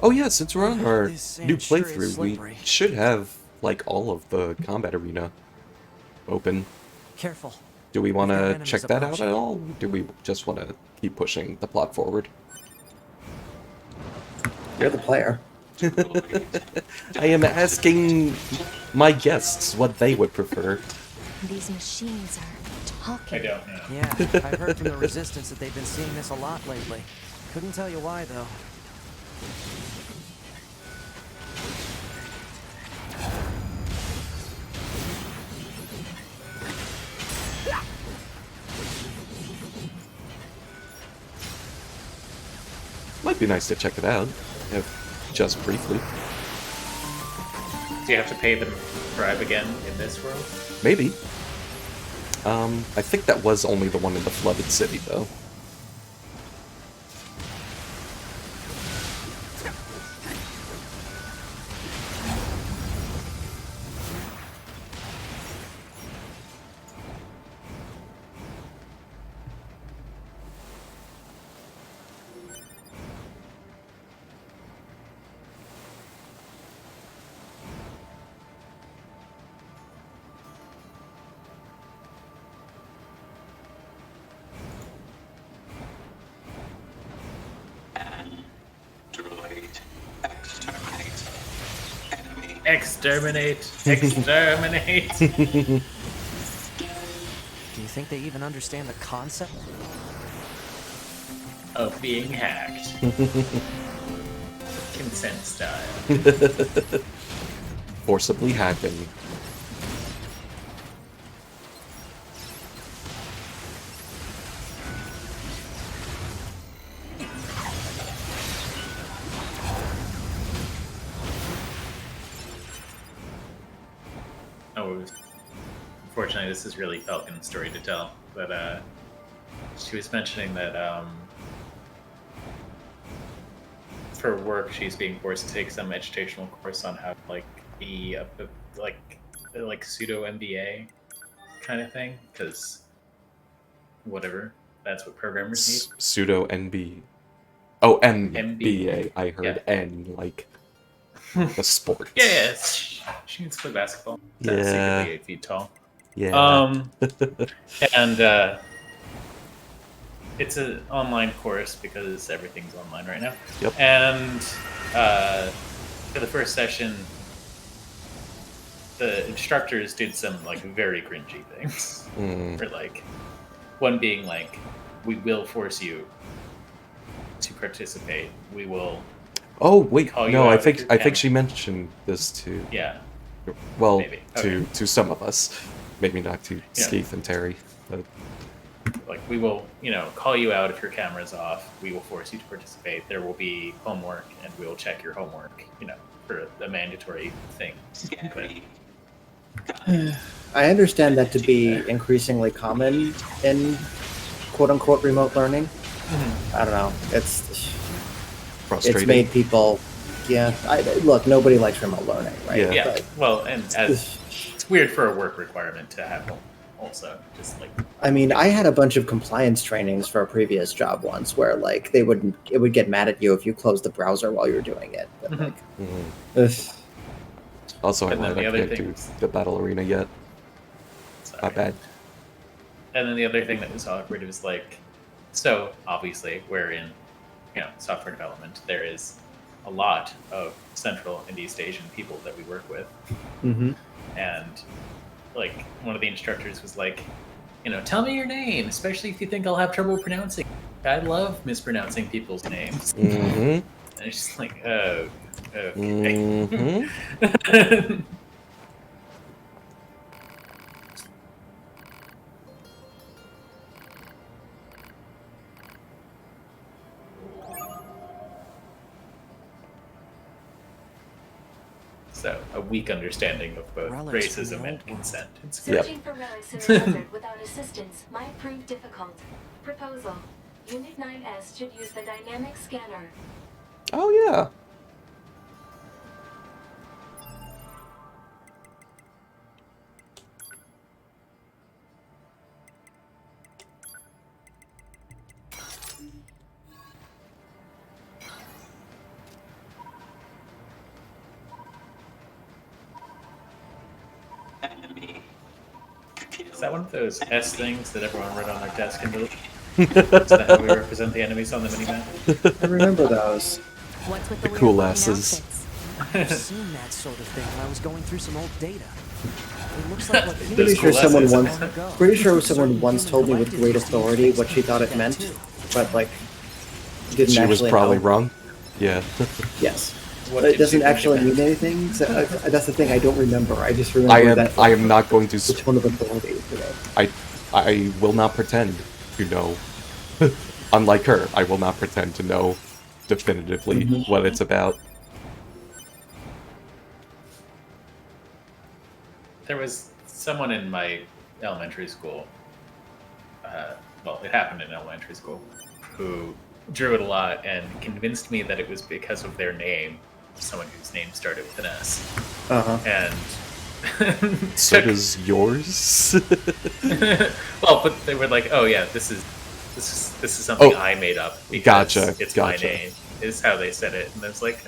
Oh yeah, since we're on our new playthrough, we should have, like, all of the combat arena open. Careful. Do we want We've got to enemies check that out approaching. at all? Do we just want to keep pushing the plot forward? You're the player. I am asking my guests what they would prefer. These machines are talking. I don't know. Yeah, I've heard from the Resistance that they've been seeing this a lot lately. Couldn't tell you why, though. Might be nice to check it out, if just briefly. Do you have to pay the bribe again in this world? Maybe. I think that was only the one in the flooded city, though. Exterminate! Exterminate! Do you think they even understand the concept? Of being hacked. Consent style. Forcibly hacking. Oh, unfortunately, this is really Falcon's story to tell. But she was mentioning that for work, she's being forced to take some educational course on how to be like pseudo MBA kind of thing, because whatever, that's what programmers need. Pseudo NB. Oh, MB. MBA. I heard N, like the sport. Yeah, she needs to play basketball. That's Yeah. secretly 8 feet tall. Yeah. And it's an online course because everything's online right now. Yep. And for the first session, the instructors did some very cringy things. Or one being we will force you to participate. We will. Oh wait, call you no, out I if think you're she mentioned this to. Yeah. Well, Maybe. to some of us, maybe not to Skeeth and Terry. But... we will, call you out if your camera's off. We will force you to participate. There will be homework, and we will check your homework. For the mandatory thing. But, I understand that to be increasingly common in quote-unquote remote learning. I don't know. It's frustrating. It's made people. Yeah. Look, nobody likes remote learning, right? Yeah. But, well, and it's weird for a work requirement to have also just I mean, I had a bunch of compliance trainings for a previous job once where it would get mad at you if you closed the browser while you're doing it. But, Also, I And then the can't other do things- the battle arena yet. Not bad. And then the other thing that was awkward was so obviously we're in, software development. There is a lot of Central and East Asian people that we work with. Mm-hmm. And one of the instructors was tell me your name, especially if you think I'll have trouble pronouncing. I love mispronouncing people's names. Mm-hmm. And it's just oh, okay. Mm-hmm. So, a weak understanding of both Relics from racism the and old world. consent. Searching for relics in the desert without assistance might prove difficult. Proposal. Unit 9S should use the dynamic scanner. Oh yeah. that one of those S things that everyone wrote on their desk in the... Is that how we represent the enemies on the minimap? I remember those. What's with The the, cool weird asses. I've seen that sort of thing when I was going through some old data. It looks like what Pretty sure someone once told me with great authority what she thought it meant, but like didn't She was actually probably know. wrong. Yeah. Yes. What But it did doesn't she think actually it mean meant? anything. So, that's the thing. I don't remember. I just remember that. I am not going to. The tone of authority today. I will not pretend to know. Unlike her, I will not pretend to know definitively what it's about. There was someone in my elementary school, well, it happened in elementary school, who drew it a lot and convinced me that it was because of their name, someone whose name started with an S. And so does yours? well, but they were like, "Oh yeah, this is something I made up because it's my name." Is how they said it, and I was like,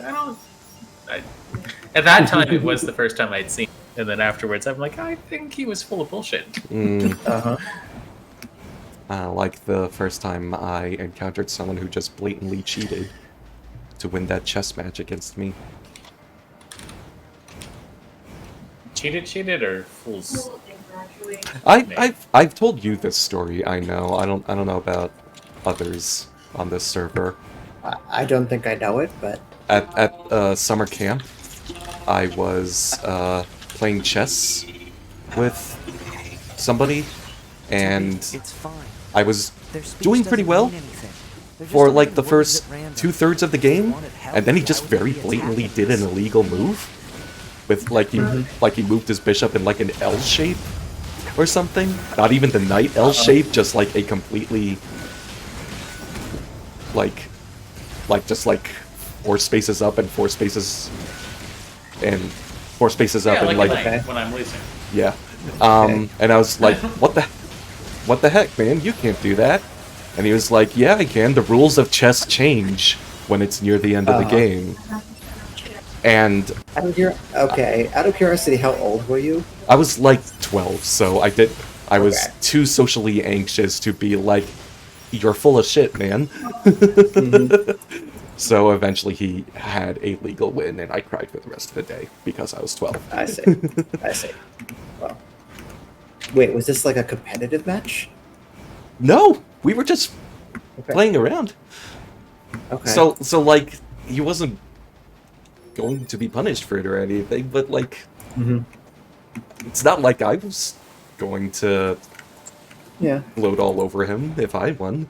at that time, it was the first time I'd seen it, and then afterwards, I'm like, I think he was full of bullshit. Like the first time I encountered someone who just blatantly cheated to win that chess match against me. Cheated, or fools? I've told you this story. I know. I don't know about others on this server. I don't think I know it, but at summer camp, I was playing chess with somebody, and I was doing pretty well for like the first 2/3 of the game, and then he just very blatantly did an illegal move. With like he moved his bishop in like an L shape or something. Not even the knight L shape, just like a completely like just like 4 spaces up and 4 spaces and 4 spaces up, yeah, and like like when I'm losing. yeah. And I was like, what the heck, man? You can't do that. And he was like, yeah, I can. The rules of chess change when it's near the end of the game. And out of curiosity, how old were you? I was like 12, so I was too socially anxious to be like, you're full of shit, man. So eventually he had a legal win, and I cried for the rest of the day because I was 12. I see. Well, wait, was this like a competitive match? No, we were just playing around. Okay. So like, he wasn't going to be punished for it or anything, but like, it's not like I was going to gloat all over him if I won.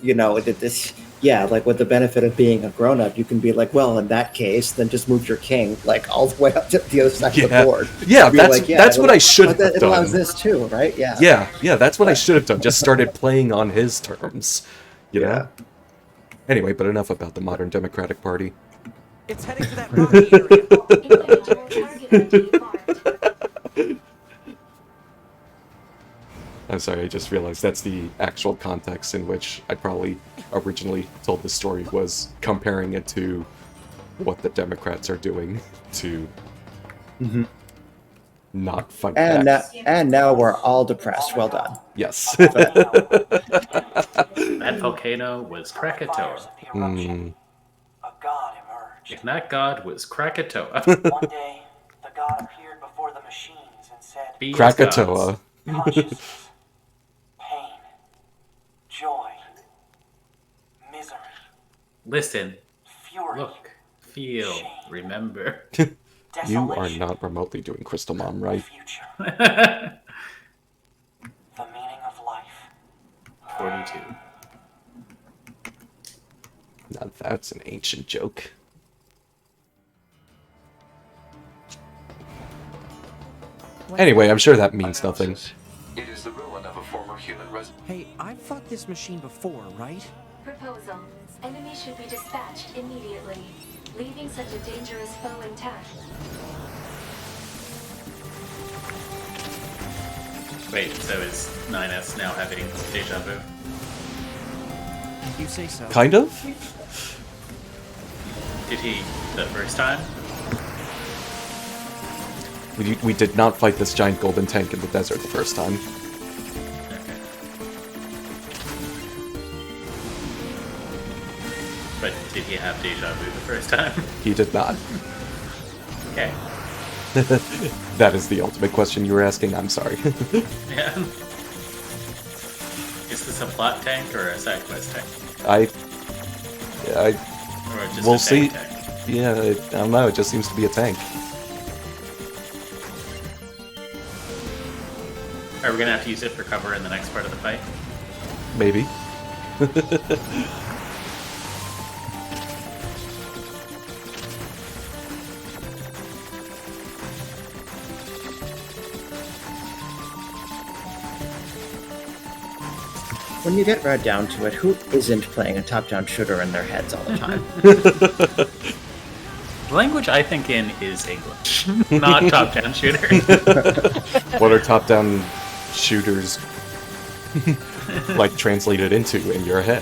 You know, like with the benefit of being a grown-up, you can be like, well, in that case, then just move your king like all the way up to the other side of the board. Yeah, that's what I should have done. It allows this too, right? Yeah. Yeah, that's what I should have done. Just started playing on his terms, you know? Anyway, but enough about the modern Democratic Party. It's heading to that rocky area. I'm sorry, I just realized that's the actual context in which I probably originally told the story, was comparing it to what the Democrats are doing to not fight back. And now we're all depressed. Well done. Yes. That volcano was Krakatoa. If that god was Krakatoa. One day, the god appeared before the machines and said, Krakatoa. consciousness, pain, joy, misery, Listen, fury, look, feel, remember. You are not remotely doing Crystal Mom, right? the meaning of life. 42. Now that's an ancient joke. Anyway, I'm sure that means nothing. It is the ruin of a former human resident. Hey, I've fought this machine before, right? Proposal. Enemy should be dispatched immediately, leaving such a dangerous foe intact. Wait, so is 9S now having deja vu? You say so. Kind of? Did he the first time? We did not fight this giant golden tank in the desert the first time. But did he have deja vu the first time? He did not. Okay. That is the ultimate question you were asking. I'm sorry. Yeah. Is this a plot tank or a side quest tank? Or just we'll a see. tank. Yeah, I don't know. It just seems to be a tank. Are we gonna have to use it for cover in the next part of the fight? Maybe. When you get right down to it, who isn't playing a top-down shooter in their heads all the time? The language I think in is English, not top-down shooter. What are top-down shooters like translated into in your head?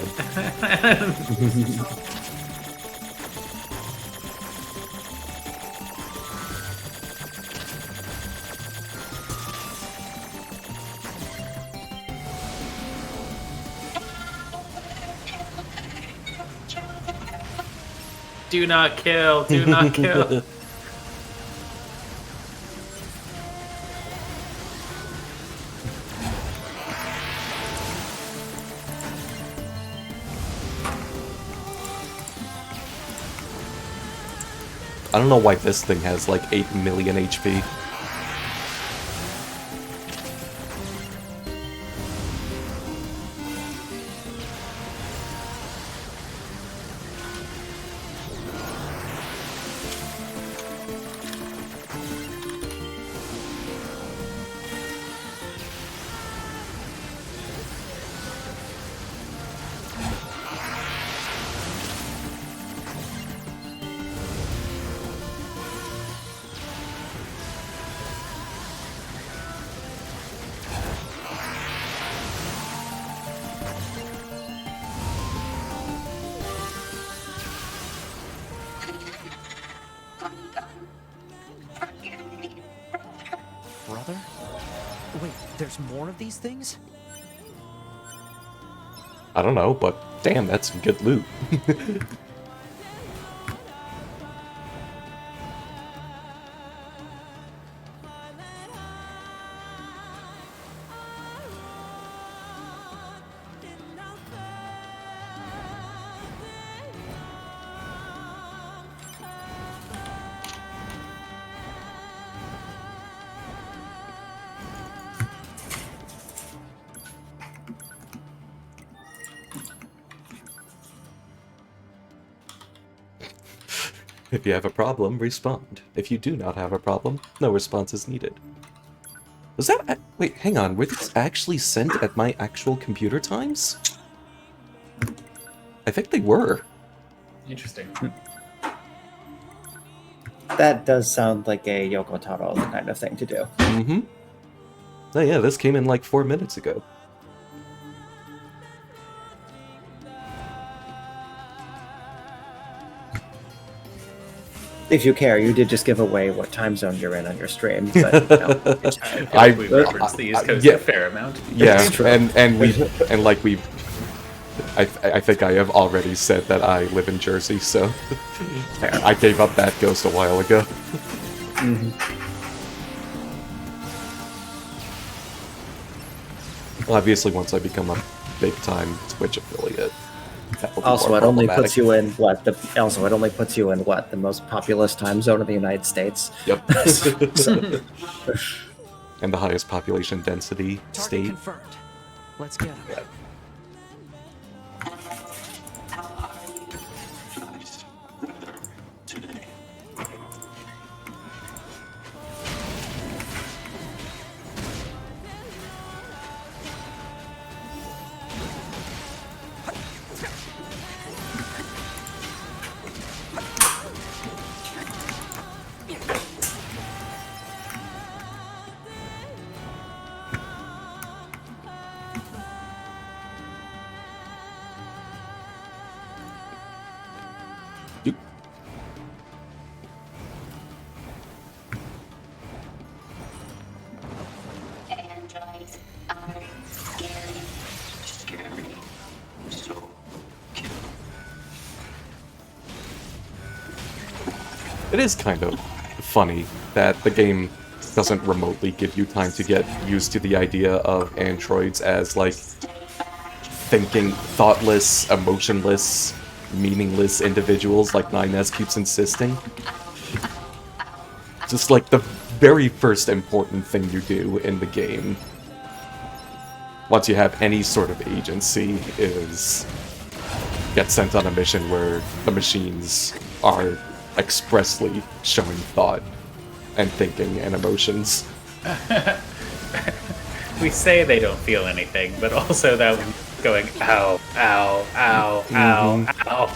Do not kill, do not kill. I don't know why this thing has like 8 million HP. Brother? Wait, there's more of these things? I don't know, but damn, that's some good loot. If you have a problem, respond. If you do not have a problem, no response is needed. Was that... Wait, hang on. Were these actually sent at my actual computer times? I think they were. Interesting. That does sound like a Yoko Taro kind of thing to do. Mm-hmm. Oh yeah, this came in like 4 minutes ago. If you care, you did just give away what time zone you're in on your stream. But, you know, we referenced the East Coast a fair amount. Yeah, and I think I have already said that I live in Jersey, so I gave up that ghost a while ago. Well, obviously, once I become a big-time Twitch affiliate. Also, it only puts you in what the most populous time zone in the United States. Yep. And the highest population density state. Confirmed. Let's get him. Yeah. It is kind of funny that the game doesn't remotely give you time to get used to the idea of androids as, like, thinking, thoughtless, emotionless, meaningless individuals like 9S keeps insisting. Just like the very first important thing you do in the game, once you have any sort of agency, is get sent on a mission where the machines are expressly showing thought and thinking and emotions. We say they don't feel anything, but also that going, ow, ow, ow, ow, ow.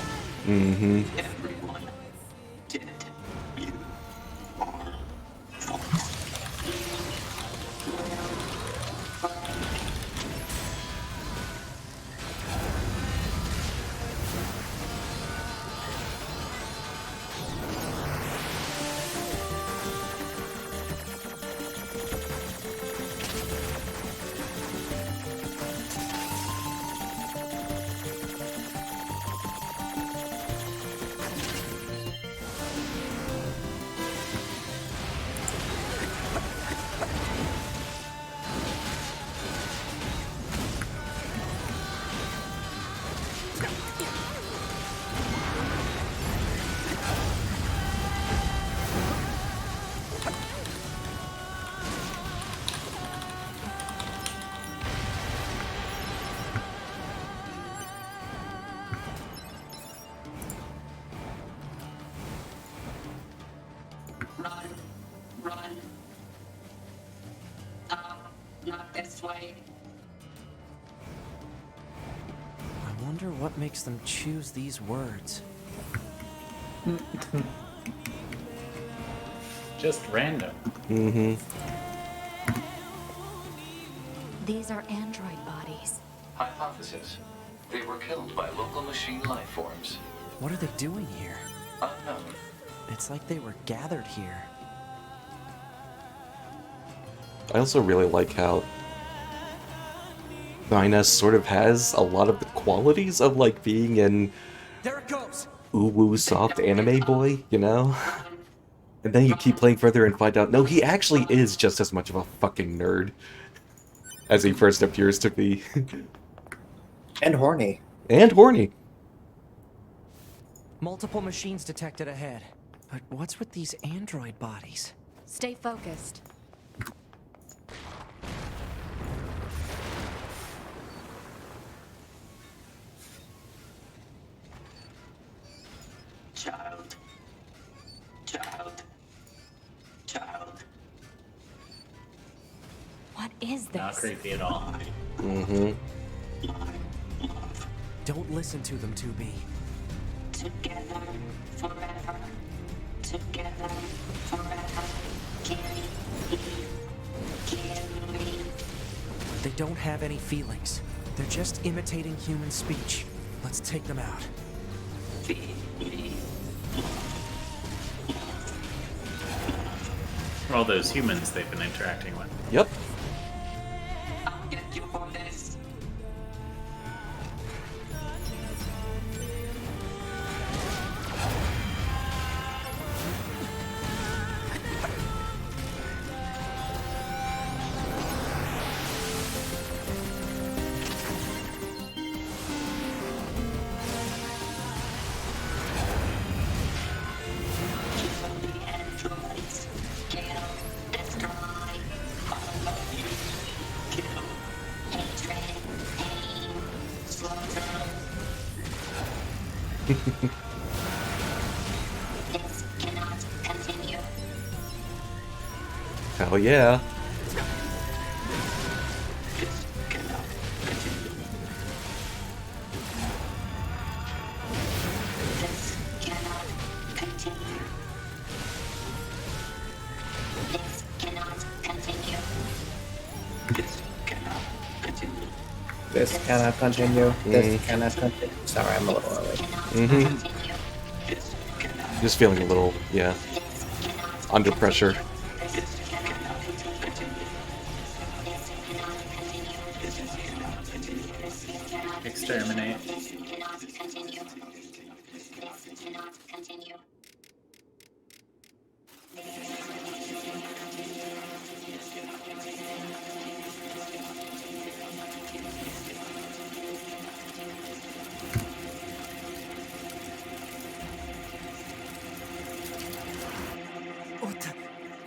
Mm-hmm. Run. Not this way. I wonder what makes them choose these words. Just random. Mm-hmm. These are android bodies. Hypothesis. They were killed by local machine life forms. What are they doing here? Unknown. It's like they were gathered here. I also really like how 9S sort of has a lot of the qualities of, like, being an There it goes. ooh-woo soft anime boy, you know? And then you keep playing further and find out, no, he actually is just as much of a fucking nerd as he first appears to be. And horny. And horny. Multiple machines detected ahead. But what's with these android bodies? Stay focused. Child. What is this? Not creepy at all. Mm-hmm. Don't listen to them, 2B. Together forever. Together forever. Kill me. They don't have any feelings. They're just imitating human speech. Let's take them out. All those humans they've been interacting with. Yep. I'll get you for this. This cannot continue. Hell yeah. This cannot continue. This cannot continue. This cannot continue. This cannot continue. Sorry, I'm a little early. Mm-hmm. Just feeling a little, yeah, under pressure. Exterminate.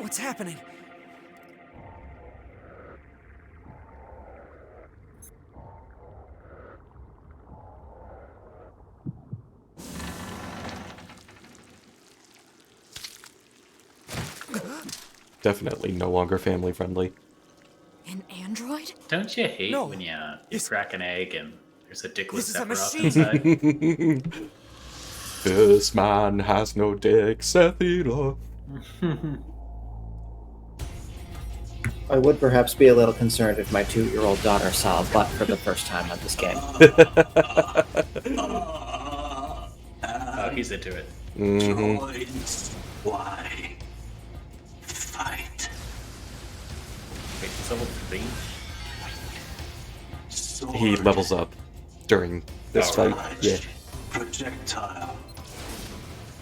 What's happening? Definitely no longer family friendly. An android? Don't you hate No, when you crack an egg and there's a dickless this is a Sephiroth machine. inside? This man has no dick, Sephiroth. I would perhaps be a little concerned if my 2-year-old daughter saw a butt for the first time on this game. Oh, he's into it. Droids, why? Fight. Wait, it's level 3? He levels up during this fight. Yeah. Projectile.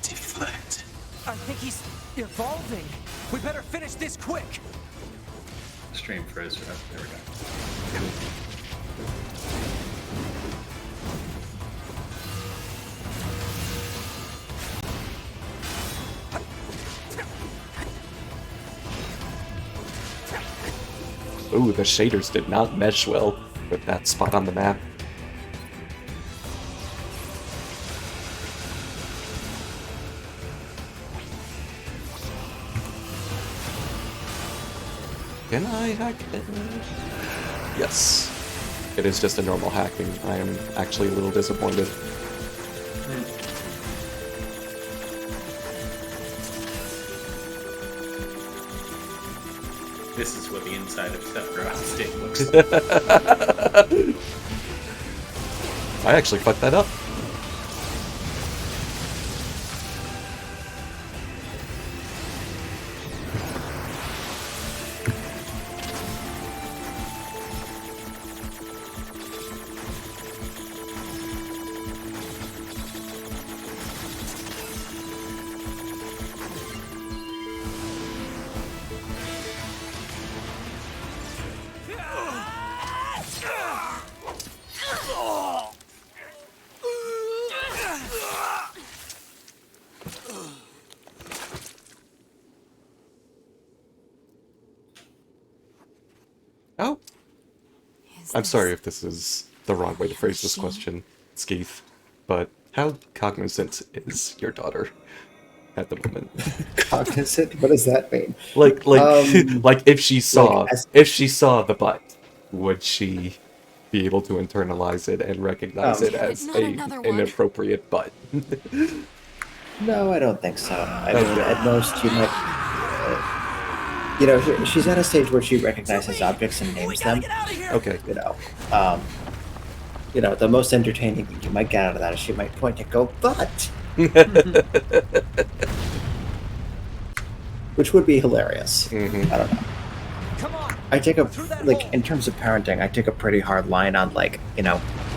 Deflect. I think he's evolving. We better finish this quick. Stream froze for us. There we go. Ooh, the shaders did not mesh well with that spot on the map. Can I hack it? Yes. It is just a normal hacking. I am actually a little disappointed. This is what the inside of Sephiroth's stick looks like. I actually fucked that up. Oh. I'm sorry if this is the wrong way to phrase this question, Skeeth, but how cognizant is your daughter at the moment? Cognizant? What does that mean? Like, like if she saw the butt, would she be able to internalize it and recognize it as an inappropriate butt? No, I don't think so. I mean, at most you might. You know, she's at a stage where she recognizes objects and names them. Okay. You know, the most entertaining thing you might get out of that is she might point and go, "Butt," which would be hilarious. I don't know. I take in terms of parenting, I take a pretty hard line on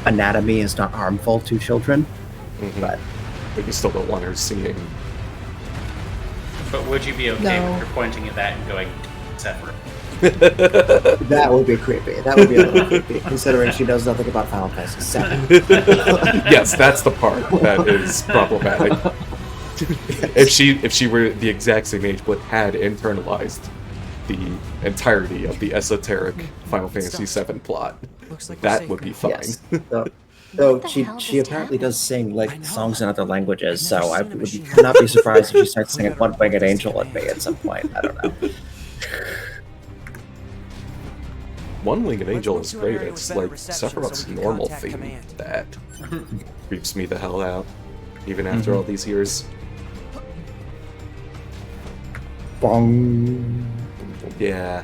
anatomy is not harmful to children, but you still don't want her seeing. But would you be okay with her pointing at that and going, Sephiroth? That would be creepy. That would be a little creepy, considering she knows nothing about Final Fantasy VII. Yes, that's the part that is problematic. If she were the exact same age but had internalized the entirety of the esoteric Final Fantasy VII plot, that would be fine. Yes. Though she apparently does sing songs in other languages, so I would not be surprised if she starts singing "One Winged Angel" at me at some point. I don't know. One Winged Angel is great. It's like Sephiroth's normal theme that creeps me the hell out, even after all these years. Bong. Yeah.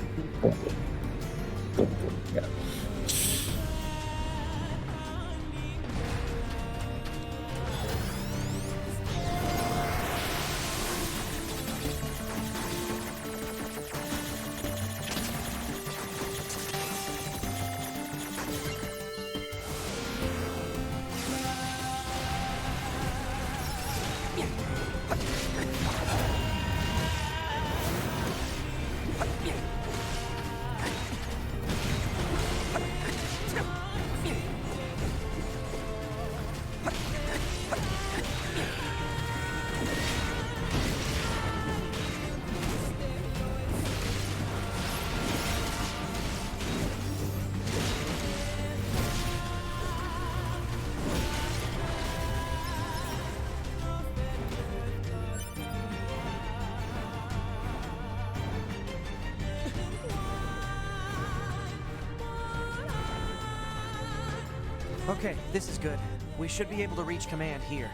Okay, this is good. We should be able to reach command here.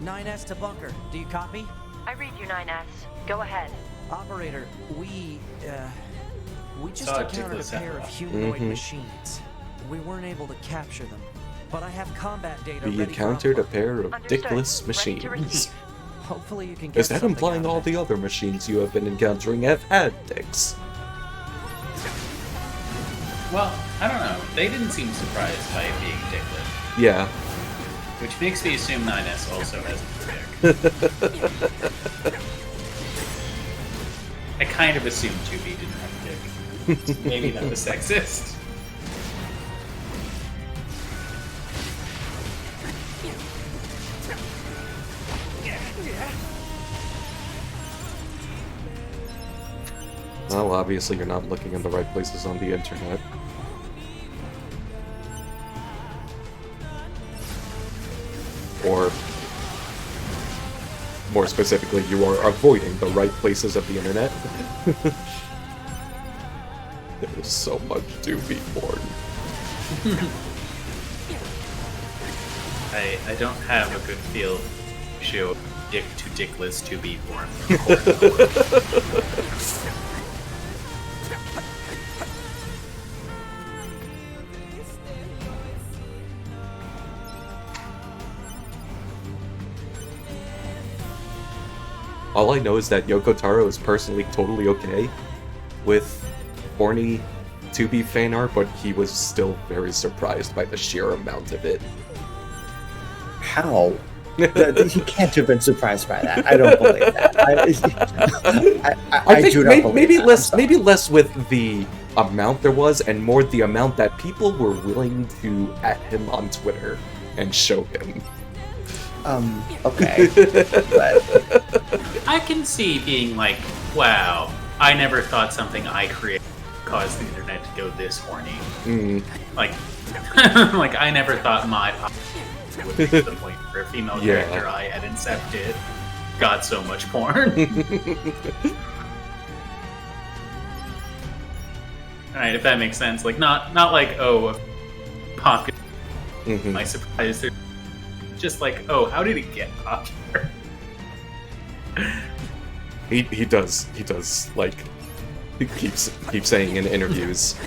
9S to bunker. Do you copy? I read you, 9S. Go ahead. Operator, we just Saw encountered a Dickless pair of Atlas. humanoid machines. We weren't able to capture them, but I have combat data We ready for encountered a upload. pair of Understood. dickless Ready to machines. receive. Hopefully you can get Is that something implying out all of the other machines you have been encountering have had dicks? Well, I don't know. They didn't seem surprised by it being dickless. Yeah. Which makes me assume 9S also has a dick. I kind of assumed 2B didn't have a dick. Maybe that was sexist. Well, obviously you're not looking in the right places on the internet. Or, more specifically, you are avoiding the right places of the internet. There's so much to be born. I don't have a good feel show dick to dickless to be born. All I know is that Yoko Taro is personally totally okay with horny 2B fan art, but he was still very surprised by the sheer amount of it. How? He can't have been surprised by that. I don't believe that. I think do not believe maybe that. maybe less with the amount there was, and more the amount that people were willing to at him on Twitter and show him. Okay. But I can see being like, wow, I never thought something I created caused the internet to go this horny. Like, like I never thought my would be to the point where a female character I had incepted got so much porn. Alright, if that makes sense. Like, not like, oh, popular. Am I surprised? Just like, oh, how did it get popular? He does like he keeps saying in interviews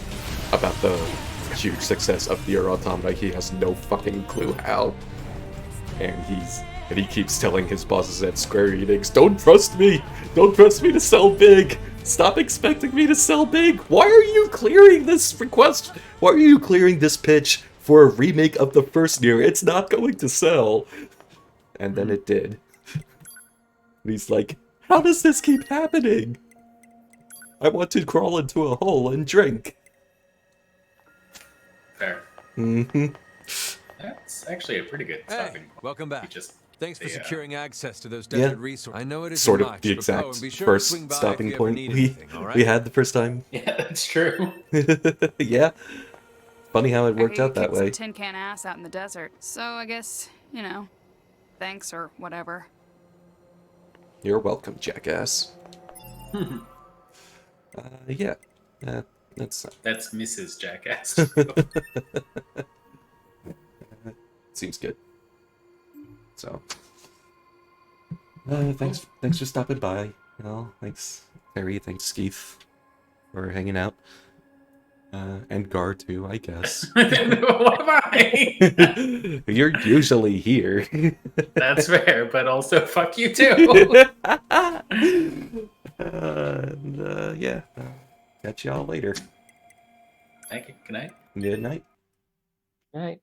about the huge success of NieR Automata. He has no fucking clue how, and he keeps telling his bosses at Square Enix, don't trust me to sell big. Stop expecting me to sell big. Why are you clearing this request? Why are you clearing this pitch for a remake of the first NieR? It's not going to sell. And then it did. And he's like, how does this keep happening? I want to crawl into a hole and drink. Fair. Mm-hmm. That's actually a pretty good stopping point. Welcome back. Thanks for securing access to those Yeah. desert resources. I know it is Sort much, of the but exact and be sure to first swing by if stopping you ever point need we anything, all right? we had the first time. Yeah, that's true. Yeah. Funny how it I worked hear you out that kicked some way. tin can ass out in the desert. So I guess, you know, thanks or whatever. You're welcome, jackass. Yeah. That's Mrs. Jackass. seems good. So, thanks for stopping by. You know, thanks Terry, thanks Keith for hanging out. And Gar too, I guess. What am I? You're usually here. That's fair, but also fuck you too. Yeah. Catch y'all later. Thank you. Good night. Good night. All right.